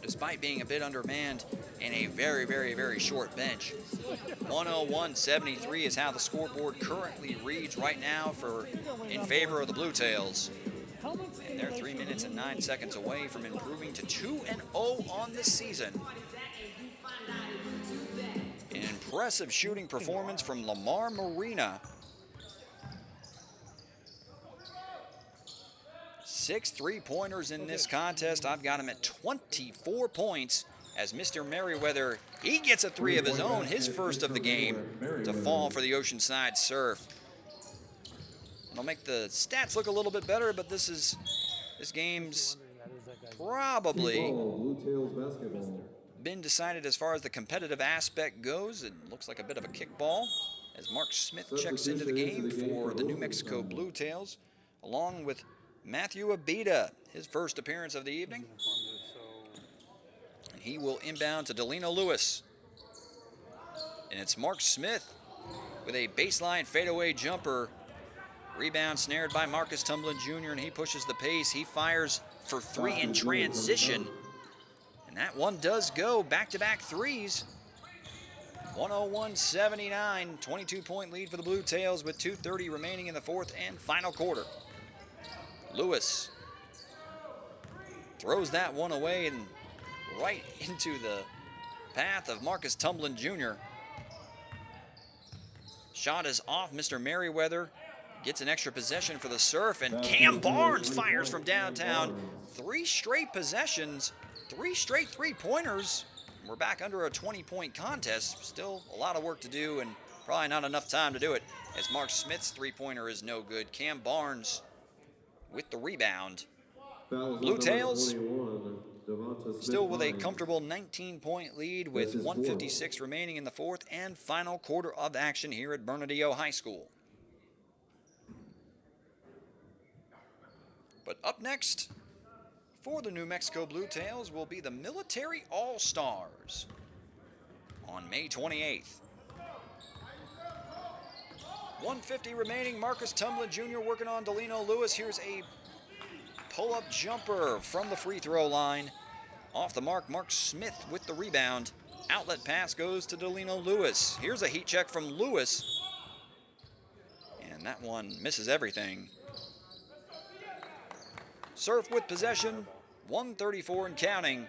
despite being a bit undermanned and a very, very, very short bench. 101-73 is how the scoreboard currently reads right now in favor of the Bluetails. And they're 3 minutes and 9 seconds away from improving to 2-0 on the season. An impressive shooting performance from Lamar Marina. 6 three-pointers in this contest. I've got him at 24 points as Mr. Merriweather, he gets a 3 of his own, his first of the game, to fall for the Oceanside Surf. It'll make the stats look a little bit better, but this game's probably been decided as far as the competitive aspect goes. It looks like a bit of a kickball as Mark Smith checks into the game for the New Mexico Bluetails, along with Matthew Abita, his first appearance of the evening. And he will inbound to Delino Lewis. And it's Mark Smith with a baseline fadeaway jumper. Rebound snared by Marcus Tumblin Jr., and he pushes the pace. He fires for 3 in transition. And that one does go. Back-to-back threes. 101-79, 22-point lead for the Bluetails with 2:30 remaining in the 4th and final quarter. Lewis throws that one away and right into the path of Marcus Tumblin Jr. Shot is off. Mr. Merriweather gets an extra possession for the Surf, and Cam Barnes fires from downtown. 3 straight possessions, 3 straight three-pointers. We're back under a 20-point contest. Still a lot of work to do and probably not enough time to do it, as Mark Smith's three-pointer is no good. Cam Barnes with the rebound. Bluetails still with a comfortable 19-point lead with 1:56 remaining in the 4th and final quarter of action here at Bernalillo High School. But up next for the New Mexico Bluetails will be the Military All-Stars on May 28th. 1:50 remaining. Marcus Tumblin Jr. working on Delino Lewis. Here's a pull-up jumper from the free throw line. Off the mark, Mark Smith with the rebound. Outlet pass goes to Delino Lewis. Here's a heat check from Lewis. And that one misses everything. Surf with possession. 1:34 and counting.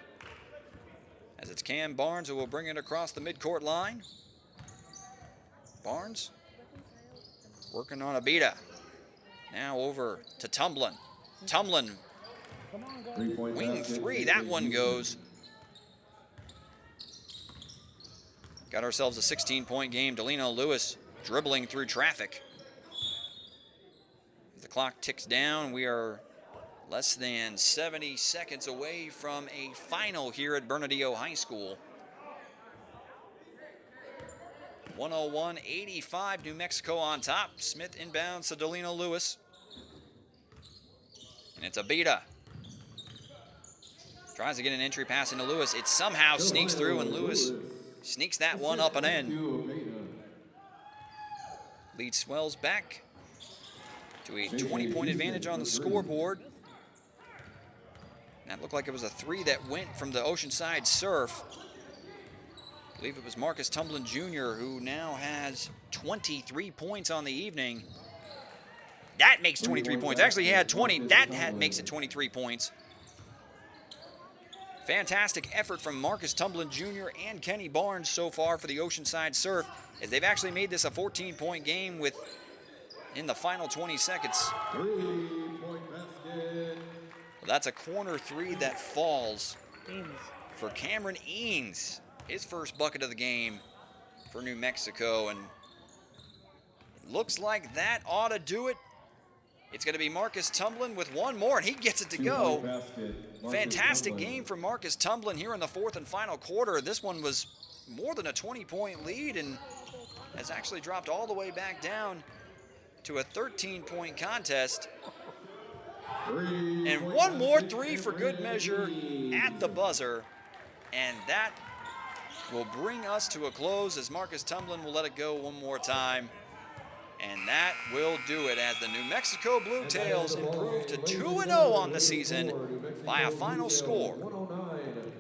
As it's Cam Barnes who will bring it across the midcourt line. Barnes working on Abita. Now over to Tumblin. Tumblin, wing 3, that one goes. Got ourselves a 16-point game. Delino Lewis dribbling through traffic. As the clock ticks down, we are less than 70 seconds away from a final here at Bernalillo High School. 101-85, New Mexico on top. Smith inbounds to Delino Lewis. And it's Abita. Tries to get an entry pass into Lewis. It somehow sneaks through, and Lewis sneaks that one up and in. Lead swells back to a 20-point advantage on the scoreboard. That looked like it was a three that went from the Oceanside Surf. I believe it was Marcus Tumblin Jr. who now has 23 points on the evening. That makes 23 points. Actually, he had 20. That makes it 23 points. Fantastic effort from Marcus Tumblin Jr. and Kenny Barnes so far for the Oceanside Surf, as they've actually made this a 14-point game in the final 20 seconds. Well, that's a corner three that falls for Cameron Eanes. His first bucket of the game for New Mexico, and it looks like that ought to do it. It's going to be Marcus Tumblin with one more, and he gets it to go. Fantastic game from Marcus Tumblin here in the fourth and final quarter. This one was more than a 20-point lead and has actually dropped all the way back down to a 13-point contest. And one more three for good measure at the buzzer, and that will bring us to a close as Marcus Tumblin will let it go one more time. And that will do it as the New Mexico Bluetails improve to 2-0 on the season by a final score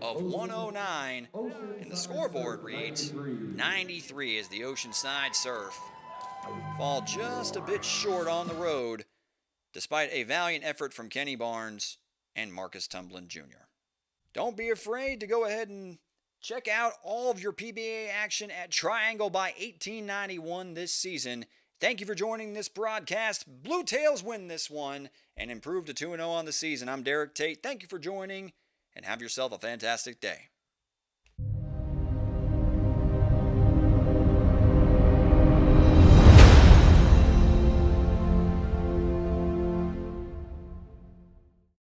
of 109. And the scoreboard reads 93 as the Oceanside Surf fall just a bit short on the road, despite a valiant effort from Kenny Barnes and Marcus Tumblin Jr. Don't be afraid to go ahead and check out all of your PBA action at Triangle by 1891 this season. Thank you for joining this broadcast. Bluetails win this one and improve to 2-0 on the season. I'm Derek Tate. Thank you for joining, and have yourself a fantastic day.